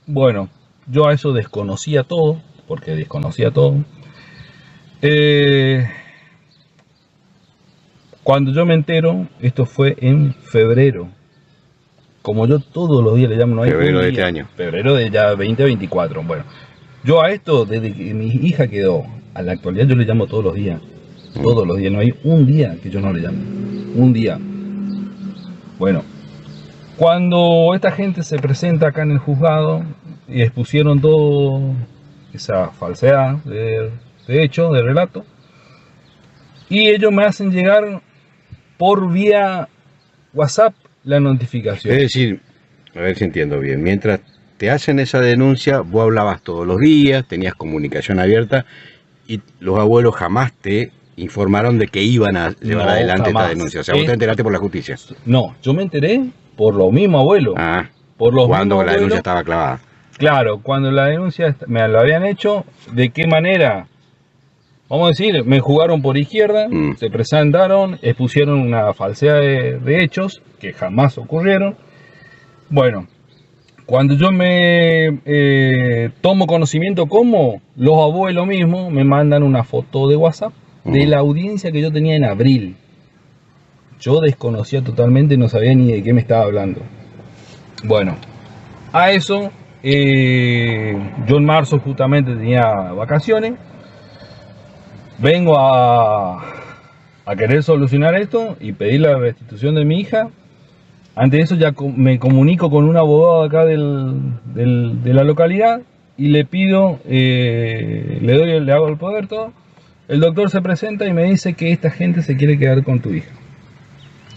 Bueno, yo a eso desconocía todo, porque desconocía todo. Cuando yo me entero, esto fue en febrero. Como yo todos los días le llamo, no hay Febrero un de día. este año. Febrero de ya 2024. Bueno, yo a esto, desde que mi hija quedó, a la actualidad yo le llamo todos los días. Todos los días, no hay un día que yo no le llame. Un día. Bueno, cuando esta gente se presenta acá en el juzgado y expusieron todo esa falsedad de hecho, de relato, y ellos me hacen llegar por vía WhatsApp la notificación. Es decir, a ver si entiendo bien, mientras te hacen esa denuncia, vos hablabas todos los días, tenías comunicación abierta y los abuelos jamás te informaron de que iban a llevar adelante jamás. esta denuncia. O sea, vos te enteraste por la justicia. No, yo me enteré por los mismos abuelos. Ah, Por los cuando mismos la abuelos. denuncia estaba clavada. Claro, cuando la denuncia me la habían hecho, ¿de qué manera? Vamos a decir, me jugaron por izquierda, se presentaron, expusieron una falsedad de hechos que jamás ocurrieron. Bueno, cuando yo me tomo conocimiento, como los abuelos mismos me mandan una foto de WhatsApp de la audiencia que yo tenía en abril. Yo desconocía totalmente, no sabía ni de qué me estaba hablando. Bueno, a eso, yo en marzo justamente tenía vacaciones. Vengo a querer solucionar esto y pedir la restitución de mi hija. Ante eso ya me comunico con un abogado acá de la localidad y le pido, le hago el poder todo. El doctor se presenta y me dice que esta gente se quiere quedar con tu hija.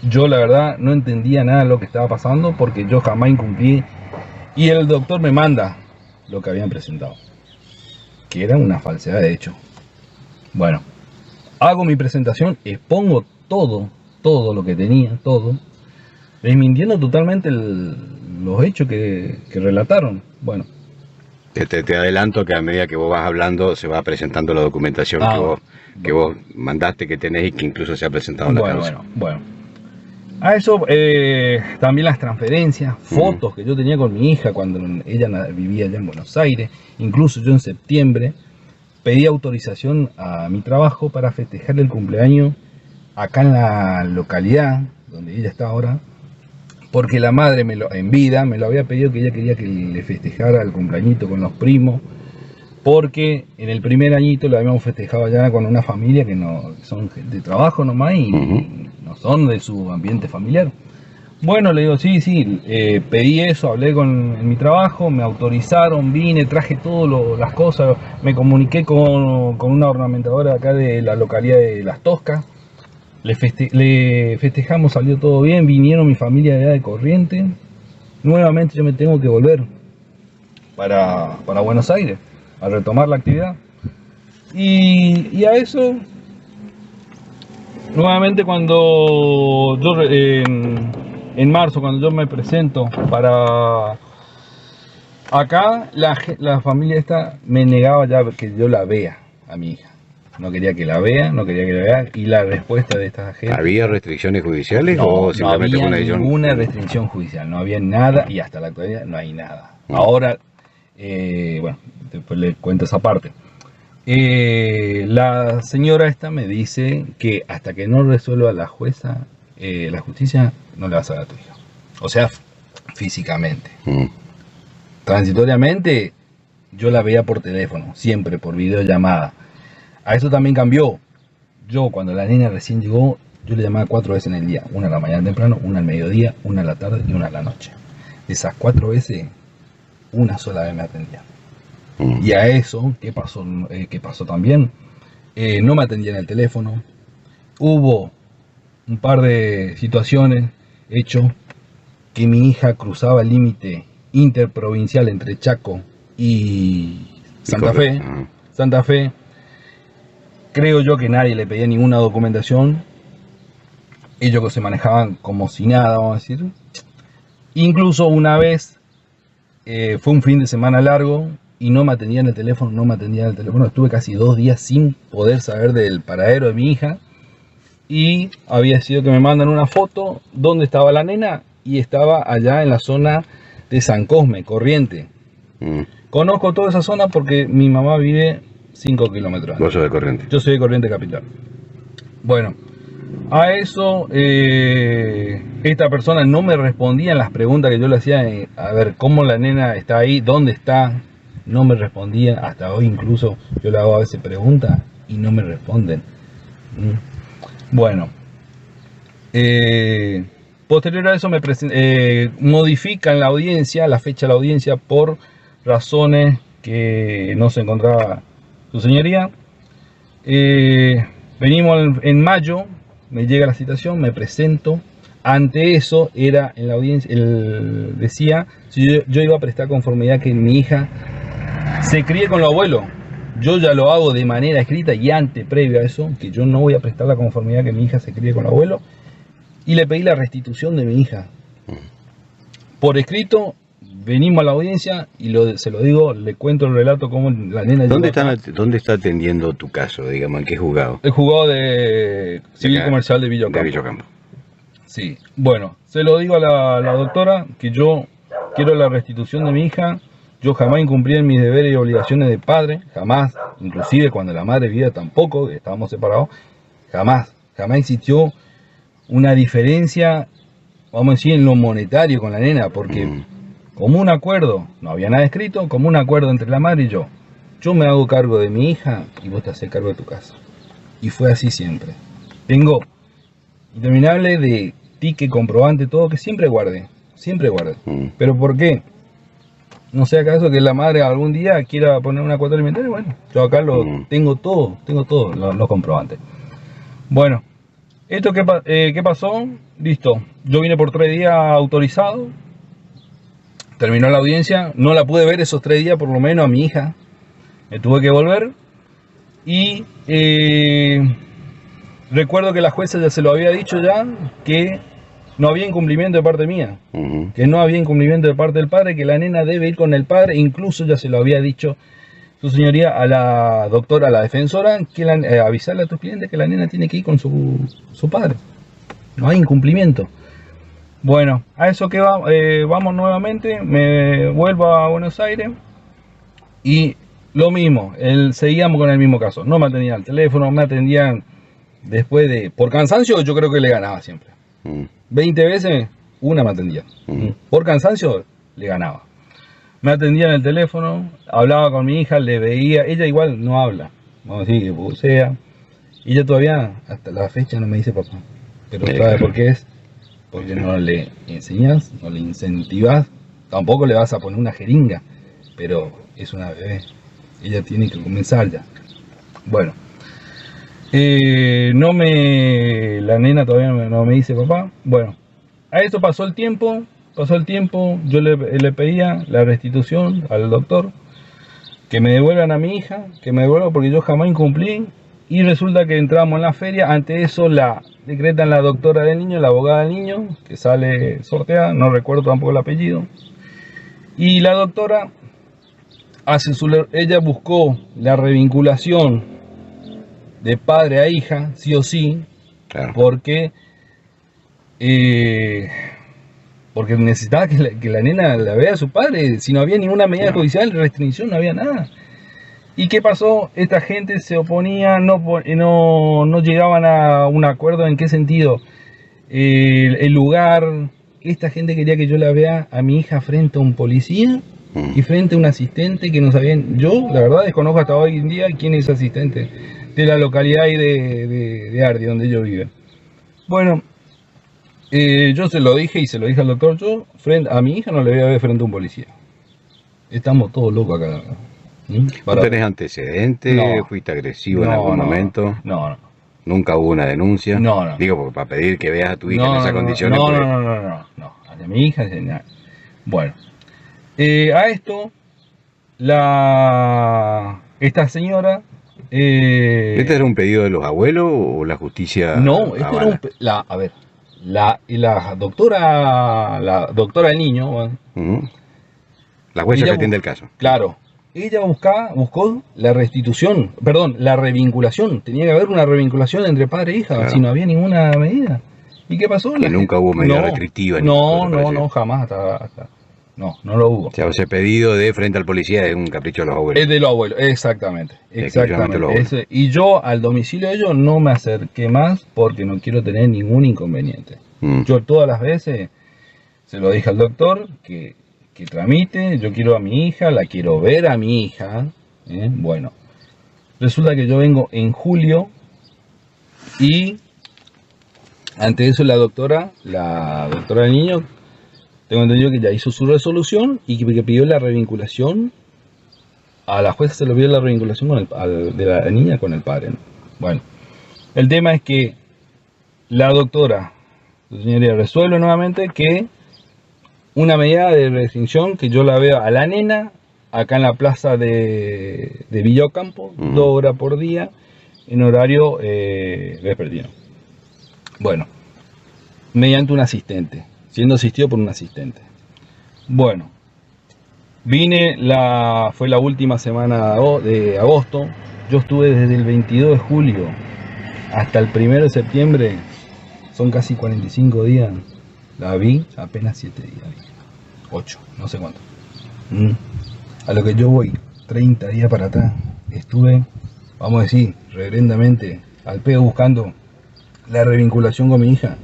Yo la verdad no entendía nada de lo que estaba pasando porque yo jamás incumplí y el doctor me manda lo que habían presentado, que era una falsedad de hecho. Bueno, hago mi presentación, expongo todo lo que tenía, todo, desmintiendo totalmente los hechos que relataron. Bueno. Te adelanto que a medida que vos vas hablando se va presentando la documentación que vos mandaste, que tenés y que incluso se ha presentado en la causa. Bueno. A eso también las transferencias, fotos que yo tenía con mi hija cuando ella vivía allá en Buenos Aires. Incluso yo en septiembre pedí autorización a mi trabajo para festejar el cumpleaños acá en la localidad donde ella está ahora, porque la madre en vida me lo había pedido, que ella quería que le festejara el cumpleañito con los primos, porque en el primer añito lo habíamos festejado allá con una familia que no son de trabajo nomás y no son de su ambiente familiar. Bueno, le digo, sí, pedí eso, hablé en mi trabajo, me autorizaron, vine, traje todas las cosas, me comuniqué con una ornamentadora acá de la localidad de Las Toscas, le festejamos, salió todo bien, vinieron mi familia de allá de Corrientes, nuevamente yo me tengo que volver para Buenos Aires a retomar la actividad. Y a eso, nuevamente cuando yo en marzo, cuando yo me presento para acá, la familia esta me negaba ya que yo la vea a mi hija. No quería que la vea, y la respuesta de esta gente... ¿Había restricciones judiciales o simplemente no había ninguna restricción judicial, no había nada y hasta la actualidad no hay nada. Ahora, bueno, después le cuento esa parte. La señora esta me dice que hasta que no resuelva la jueza, la justicia, no le vas a dar a tu hija. O sea, físicamente. Transitoriamente, yo la veía por teléfono, siempre por videollamada. A eso también cambió. Yo, cuando la nena recién llegó, yo le llamaba 4 veces en el día. Una a la mañana temprano, una al mediodía, una a la tarde y una a la noche. De esas 4 veces, una sola vez me atendía. Y a eso, ¿qué pasó también? No me atendían el teléfono. Hubo un par de situaciones, hechos, que mi hija cruzaba el límite interprovincial entre Chaco y Santa Fe. Creo yo que nadie le pedía ninguna documentación. Ellos que se manejaban como si nada, vamos a decir. Incluso una vez, fue un fin de semana largo y no me atendían el teléfono, Estuve casi 2 días sin poder saber del paradero de mi hija. Y había sido que me mandan una foto donde estaba la nena y estaba allá en la zona de San Cosme, Corrientes. Conozco toda esa zona porque mi mamá vive 5 kilómetros. ¿Vos sos de Corrientes? Yo soy de Corrientes Capital. Bueno, a eso esta persona no me respondía en las preguntas que yo le hacía, a ver cómo la nena está ahí, dónde está. No me respondía, hasta hoy incluso yo le hago a veces preguntas y no me responden. Bueno, posterior a eso modifican la audiencia, la fecha de la audiencia por razones que no se encontraba su señoría. Venimos en mayo, me llega la citación, me presento. Ante eso, era en la audiencia, él decía si yo iba a prestar conformidad que mi hija se críe con los abuelos. Yo ya lo hago de manera escrita y previo a eso, que yo no voy a prestar la conformidad que mi hija se críe con los abuelos. Y le pedí la restitución de mi hija. Por escrito, venimos a la audiencia y se lo digo, le cuento el relato cómo la nena... ¿Dónde está atendiendo tu caso, digamos, en qué juzgado? El juzgado de Civil Comercial de Villa Ocampo. Sí, bueno, se lo digo a la doctora que yo quiero la restitución de mi hija Yo jamás incumplí en mis deberes y obligaciones de padre, jamás, inclusive cuando la madre vivía tampoco, estábamos separados, jamás existió una diferencia, vamos a decir, en lo monetario con la nena, porque como un acuerdo, no había nada escrito, como un acuerdo entre la madre y yo me hago cargo de mi hija y vos te haces cargo de tu casa. Y fue así siempre. Tengo interminable de ticket, comprobante, todo que siempre guarde. ¿Pero por qué? No sea acaso que la madre algún día quiera poner una cuota alimentaria. Bueno, yo acá tengo todo los comprobantes. Bueno, ¿esto qué pasó? Listo, yo vine por 3 días autorizado. Terminó la audiencia, no la pude ver esos 3 días, por lo menos a mi hija. Me tuve que volver. Y recuerdo que la jueza ya se lo había dicho ya, que no había incumplimiento de parte mía, que no había incumplimiento de parte del padre, que la nena debe ir con el padre, incluso ya se lo había dicho su señoría a la doctora, a la defensora, que avisarle a tus clientes que la nena tiene que ir con su padre. No hay incumplimiento. Bueno, a eso que vamos nuevamente, me vuelvo a Buenos Aires y lo mismo, seguíamos con el mismo caso, no me atendían al teléfono, me atendían después por cansancio, yo creo que le ganaba siempre. 20 veces, una me atendía. Por cansancio, le ganaba. Me atendía en el teléfono, hablaba con mi hija, le veía, ella igual no habla, vamos a decir que bucea. Ella todavía, hasta la fecha, no me dice papá. Pero ¿sabe por qué es? Porque no le enseñas, no le incentivas, tampoco le vas a poner una jeringa, pero es una bebé, ella tiene que comenzar ya. Bueno, la nena todavía no me dice papá. Bueno, a esto pasó el tiempo, yo le pedía la restitución al doctor, que me devuelvan a mi hija, porque yo jamás incumplí, y resulta que entramos en la feria, ante eso la decretan la doctora del niño, la abogada del niño, que sale sorteada, no recuerdo tampoco el apellido, y la doctora ella buscó la revinculación de padre a hija, sí o sí, claro. porque necesitaba que la nena la vea a su padre. Si no había ninguna medida judicial, restricción, no había nada. ¿Y qué pasó? Esta gente se oponía, no llegaban a un acuerdo. ¿En qué sentido? El lugar, esta gente quería que yo la vea a mi hija frente a un policía y frente a un asistente que no sabían. Yo, la verdad, desconozco hasta hoy en día quién es asistente de la localidad y de Ardi, donde ellos viven. Bueno, yo se lo dije y se lo dije al doctor, yo a mi hija no le voy a ver frente a un policía. Estamos todos locos acá. ¿No tenés antecedentes? No. ¿Fuiste agresivo en algún momento? No. ¿Nunca hubo una denuncia? No. Digo, porque para pedir que veas a tu hija en esas condiciones. No. A mi hija, bueno. A esto, esta señora... ¿Este era un pedido de los abuelos o la justicia? No, esto era la doctora del niño, la jueza que atiende el caso. Claro, ella buscó la restitución, la revinculación. Tenía que haber una revinculación entre padre e hija, claro. Si no había ninguna medida. ¿Y qué pasó? Que nunca hubo medida restrictiva. No, jamás, hasta no lo hubo. O sea, ese pedido de frente al policía es un capricho de los abuelos. Es de los abuelos, exactamente. Y yo al domicilio de ellos no me acerqué más porque no quiero tener ningún inconveniente. Yo todas las veces se lo dije al doctor que tramite, yo quiero a mi hija, la quiero ver a mi hija. Bueno, resulta que yo vengo en julio y ante eso la doctora del niño, tengo entendido que ya hizo su resolución y que pidió la revinculación. A la jueza se le pidió la revinculación de la niña con el padre, ¿no? Bueno, el tema es que la doctora, su señoría, resuelve nuevamente que una medida de restricción, que yo la veo a la nena acá en la plaza de Villa Ocampo, 2 horas por día, en horario vespertino. Bueno, mediante un asistente, siendo asistido por un asistente. Bueno, fue la última semana de agosto, yo estuve desde el 22 de julio hasta el 1 de septiembre, son casi 45 días, la vi apenas 7 días, 8, no sé cuánto. A lo que yo voy 30 días para atrás, estuve, vamos a decir, reverendamente al pedo buscando la revinculación con mi hija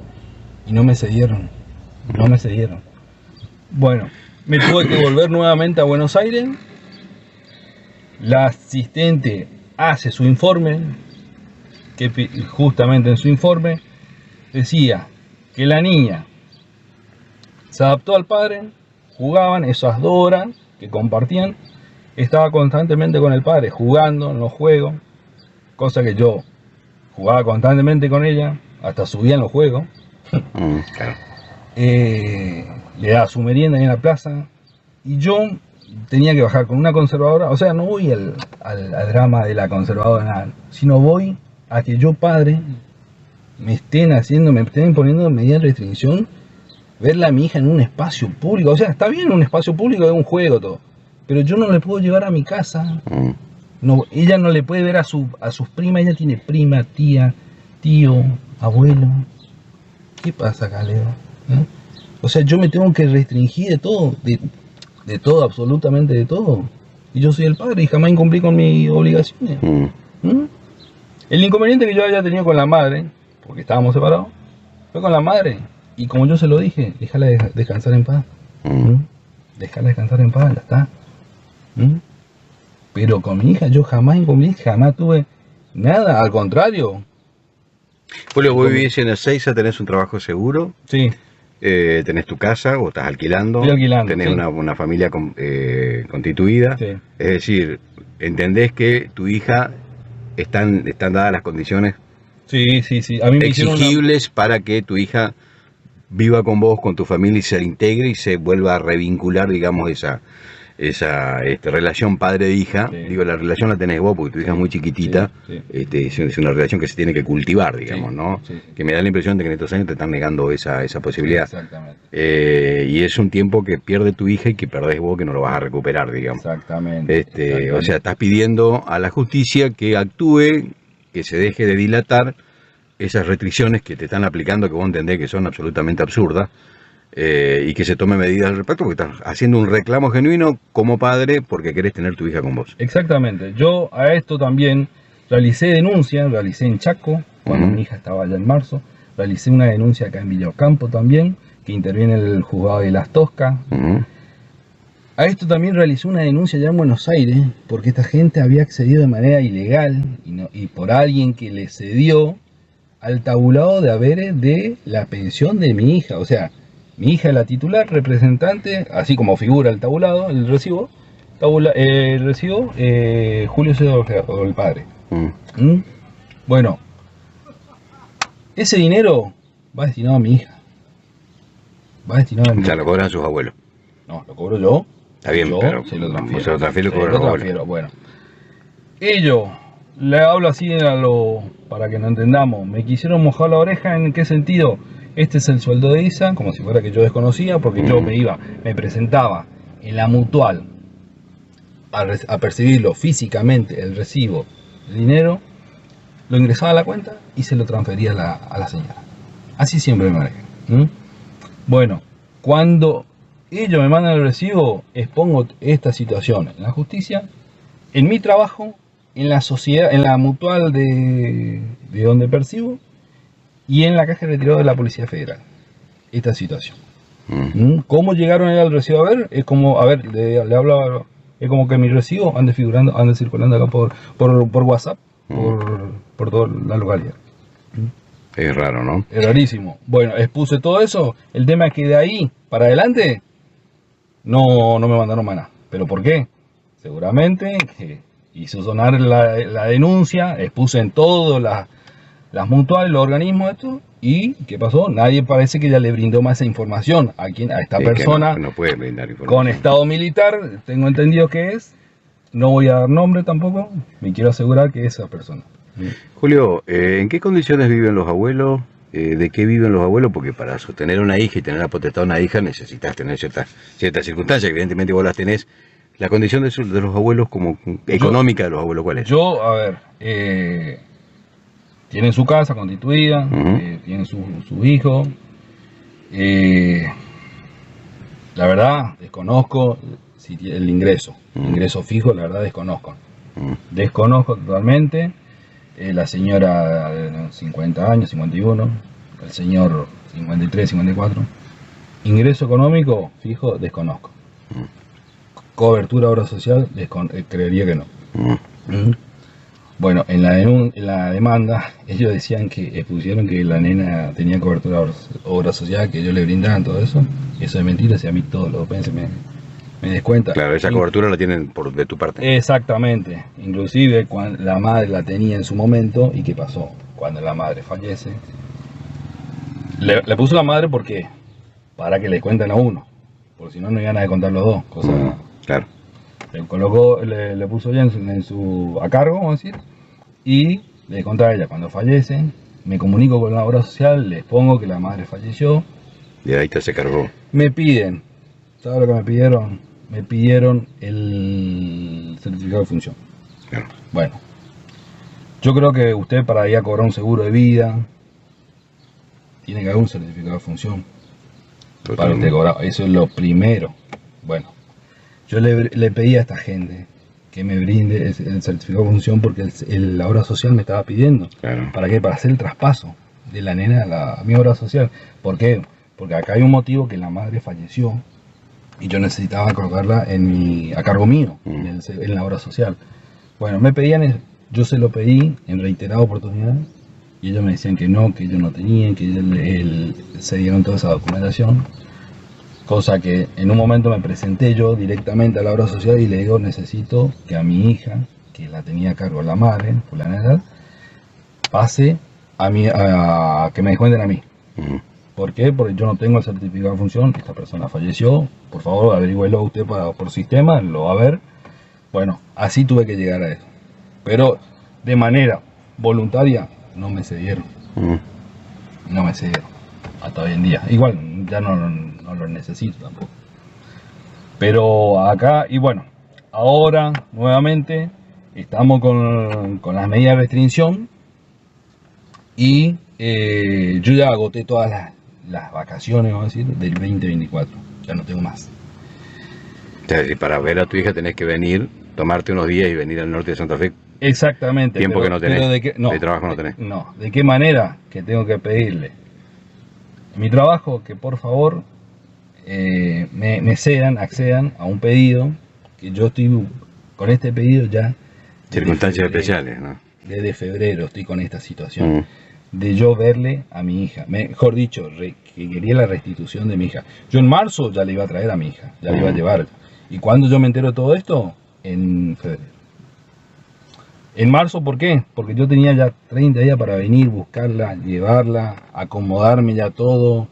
y no me cedieron. Bueno, me tuve que volver nuevamente a Buenos Aires. La asistente hace su informe, que justamente en su informe decía que la niña se adaptó al padre, jugaban esas 2 horas que compartían, estaba constantemente con el padre, jugando en los juegos, cosa que yo jugaba constantemente con ella, hasta subía en los juegos. Claro. Le daba su merienda ahí en la plaza, y yo tenía que bajar con una conservadora. O sea, no voy al drama de la conservadora, nada, sino voy a que yo, padre, me estén imponiendo medidas de restricción, verla a mi hija en un espacio público. O sea, está bien un espacio público, es un juego, todo, pero yo no le puedo llevar a mi casa. No, ella no le puede ver a sus primas. Ella tiene prima, tía, tío, abuelo. ¿Qué pasa acá, Leo? O sea, yo me tengo que restringir de todo, de todo, absolutamente de todo. Y yo soy el padre y jamás incumplí con mis obligaciones. El inconveniente que yo había tenido con la madre, porque estábamos separados, fue con la madre. Y como yo se lo dije, déjala descansar en paz. Déjala descansar en paz, ya está. Pero con mi hija yo jamás incumplí, jamás tuve nada, al contrario. Julio, vos vivís en Ezeiza, tenés un trabajo seguro. Sí. Tenés tu casa o estás alquilando. Estoy alquilando, tenés sí. una familia constituida. Sí. Es decir, entendés que tu hija están dadas las condiciones Sí. A mí me hicieron exigibles para que tu hija viva con vos, con tu familia, y se integre y se vuelva a revincular, digamos, esa relación padre-hija. Sí. Digo, la relación la tenés vos porque tu hija es muy chiquitita. Sí. Es una relación que se tiene que cultivar, digamos, ¿no? Sí. Que me da la impresión de que en estos años te están negando esa posibilidad. Exactamente. Y es un tiempo que pierde tu hija y que perdés vos, que no lo vas a recuperar, digamos. Exactamente. O sea, estás pidiendo a la justicia que actúe, que se deje de dilatar esas restricciones que te están aplicando, que vos entendés que son absolutamente absurdas, y que se tome medidas al respecto, porque estás haciendo un reclamo genuino como padre porque querés tener tu hija con vos. Exactamente. Yo a esto también realicé en Chaco, cuando mi hija estaba allá en marzo. Realicé una denuncia acá en Villocampo también, que interviene el juzgado de Las Toscas. A esto también realicé una denuncia allá en Buenos Aires, porque esta gente había accedido de manera ilegal y por alguien que le cedió al tabulado de haberes de la pensión de mi hija. O sea, mi hija es la titular, representante, así como figura el tabulado, el recibo, Julio César o el padre. Bueno, ese dinero va destinado a mi hija. Ya lo cobran sus abuelos. No, lo cobro yo. Está bien, yo pero se lo transfiero, cobran los abuelos. Bueno, ellos, le hablo así para que no entendamos, me quisieron mojar la oreja. ¿En qué sentido? Este es el sueldo de Isa, como si fuera que yo desconocía, porque yo me presentaba en la mutual a percibirlo físicamente, el recibo, el dinero, lo ingresaba a la cuenta y se lo transfería a la señora. Así siempre me manejé. Bueno, cuando ellos me mandan el recibo, expongo esta situación en la justicia, en mi trabajo, en la sociedad, en la mutual de donde percibo, y en la caja de retiro de la Policía Federal. Esta situación. ¿Cómo llegaron al recibo? A ver, es como, le hablaba, es como que mi recibo ande circulando acá por WhatsApp, por toda la localidad. Es raro, ¿no? Es rarísimo. Bueno, expuse todo eso. El tema es que de ahí para adelante no me mandaron más nada. ¿Pero por qué? Seguramente que hizo sonar la denuncia, expuse en todo las mutuales, los organismos, esto, y ¿qué pasó? Nadie parece que ya le brindó más esa información a esta persona que no puede brindar información. Con estado militar, tengo entendido que es. No voy a dar nombre tampoco, me quiero asegurar que es esa persona. Julio, ¿en qué condiciones viven los abuelos? ¿De qué viven los abuelos? Porque para sostener una hija y tener la potestad de una hija necesitas tener ciertas circunstancias, evidentemente vos las tenés. La condición de los abuelos, como económica de los abuelos, ¿cuál es? Tienen su casa constituida, tienen sus hijos. La verdad, desconozco si el ingreso fijo, la verdad desconozco. Desconozco totalmente. La señora de 50 años, 51, el señor 53, 54. Ingreso económico fijo, desconozco. Cobertura obra social, creería que no. Bueno, en la demanda, ellos decían que expusieron que la nena tenía cobertura obra social, que ellos le brindaban todo eso. Eso es mentira, si a mí todos los OPS me descuenta. Claro, esa cobertura la tienen de tu parte. Exactamente. Inclusive cuando la madre la tenía en su momento, ¿y qué pasó? Cuando la madre fallece, le puso la madre porque para que le cuenten a uno, porque si no no iban a contar los dos. Claro. Le puso ya a cargo, vamos a decir, y le conté a ella cuando fallece, me comunico con la obra social, les pongo que la madre falleció. Y ahí te se cargó. Me piden, ¿sabes lo que me pidieron? Me pidieron el certificado de función. Claro. Bueno, yo creo que usted para ir a cobrar un seguro de vida tiene que haber un certificado de función. Para usted cobrar, eso es lo primero. Bueno, yo le pedí a esta gente que me brinde el certificado de función porque la obra social me estaba pidiendo. Claro. ¿Para qué? Para hacer el traspaso de la nena a mi obra social. ¿Por qué? Porque acá hay un motivo, que la madre falleció y yo necesitaba colocarla a cargo mío, en la obra social. Bueno, me pedían, yo se lo pedí en reiteradas oportunidades y ellos me decían que ellos no tenían, que se dieron toda esa documentación. Cosa que en un momento me presenté yo directamente a la obra social y le digo, necesito que a mi hija, que la tenía a cargo la madre, fulana de edad, pase a que me descuenten a mí. ¿Por qué? Porque yo no tengo el certificado de función, esta persona falleció, por favor averígüelo usted por sistema, lo va a ver. Bueno, así tuve que llegar a eso. Pero de manera voluntaria no me cedieron. No me cedieron. Hasta hoy en día. Igual, ya no lo necesito tampoco. Pero acá, y bueno, ahora nuevamente estamos con las medidas de restricción y yo ya agoté todas las vacaciones, vamos a decir, del 2024. Ya no tengo más. O sea, si para ver a tu hija tenés que venir, tomarte unos días y venir al norte de Santa Fe. Exactamente. Tiempo que no tenés. De trabajo no tenés. No, ¿de qué manera? Que tengo que pedirle en mi trabajo que por favor accedan a un pedido, que yo estoy con este pedido ya. Circunstancias especiales, ¿no? Desde febrero estoy con esta situación. De yo verle a mi hija, mejor dicho, que quería la restitución de mi hija. Yo en marzo ya le iba a traer a mi hija, ya le iba a llevar. ¿Y cuando yo me entero de todo esto? En febrero. En marzo, ¿por qué? Porque yo tenía ya 30 días para venir, buscarla, llevarla, acomodarme ya todo,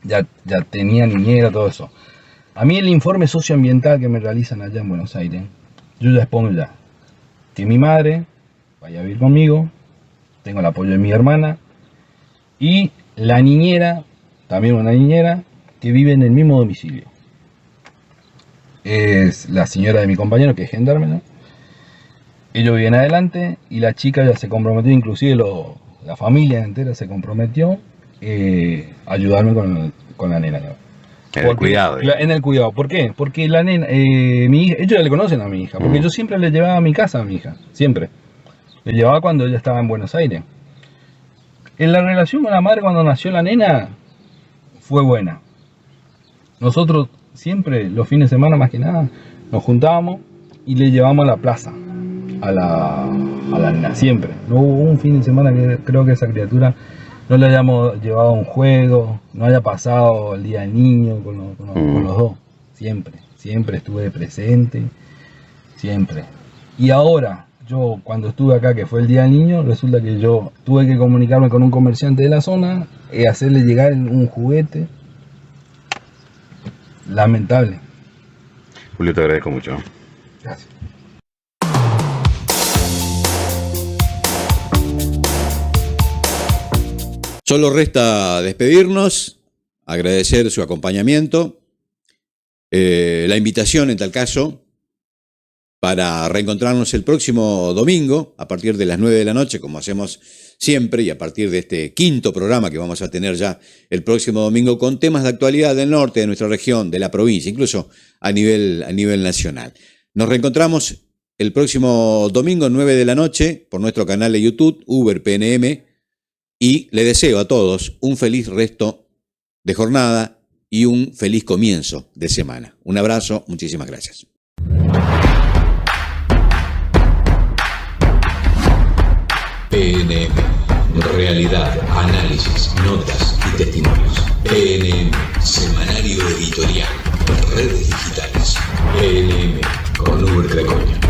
ya tenía niñera, todo eso. A mí el informe socioambiental que me realizan allá en Buenos Aires, yo ya expongo ya que mi madre vaya a vivir conmigo, tengo el apoyo de mi hermana y la niñera, también una niñera, que vive en el mismo domicilio. Es la señora de mi compañero, que es gendarme, ¿no? Ellos viven adelante y la chica ya se comprometió, inclusive la familia entera se comprometió a ayudarme con la nena. En el cuidado. En el cuidado. ¿Por qué? Porque la nena, mi hija, ellos ya le conocen a mi hija, porque yo siempre le llevaba a mi casa a mi hija, siempre. Le llevaba cuando ella estaba en Buenos Aires. En la relación con la madre cuando nació la nena fue buena. Nosotros siempre, los fines de semana más que nada, nos juntábamos y le llevamos a la plaza a la nena, siempre. No hubo un fin de semana que creo que esa criatura no le hayamos llevado a un juego, no haya pasado el día del niño con los dos. Siempre estuve presente, siempre. Y ahora, yo cuando estuve acá, que fue el día del niño, resulta que yo tuve que comunicarme con un comerciante de la zona y hacerle llegar un juguete. Lamentable. Julio, te agradezco mucho. Gracias. Solo resta despedirnos, agradecer su acompañamiento, la invitación en tal caso para reencontrarnos el próximo domingo a partir de las 9 de la noche, como hacemos siempre y a partir de este 5º programa que vamos a tener ya el próximo domingo con temas de actualidad del norte, de nuestra región, de la provincia, incluso a nivel nacional. Nos reencontramos el próximo domingo 9 de la noche por nuestro canal de YouTube, Uber PNM, y le deseo a todos un feliz resto de jornada y un feliz comienzo de semana. Un abrazo, muchísimas gracias. PNM, realidad, análisis, notas y testimonios. PNM, semanario editorial, redes digitales. PNM, con Uber Grecoña.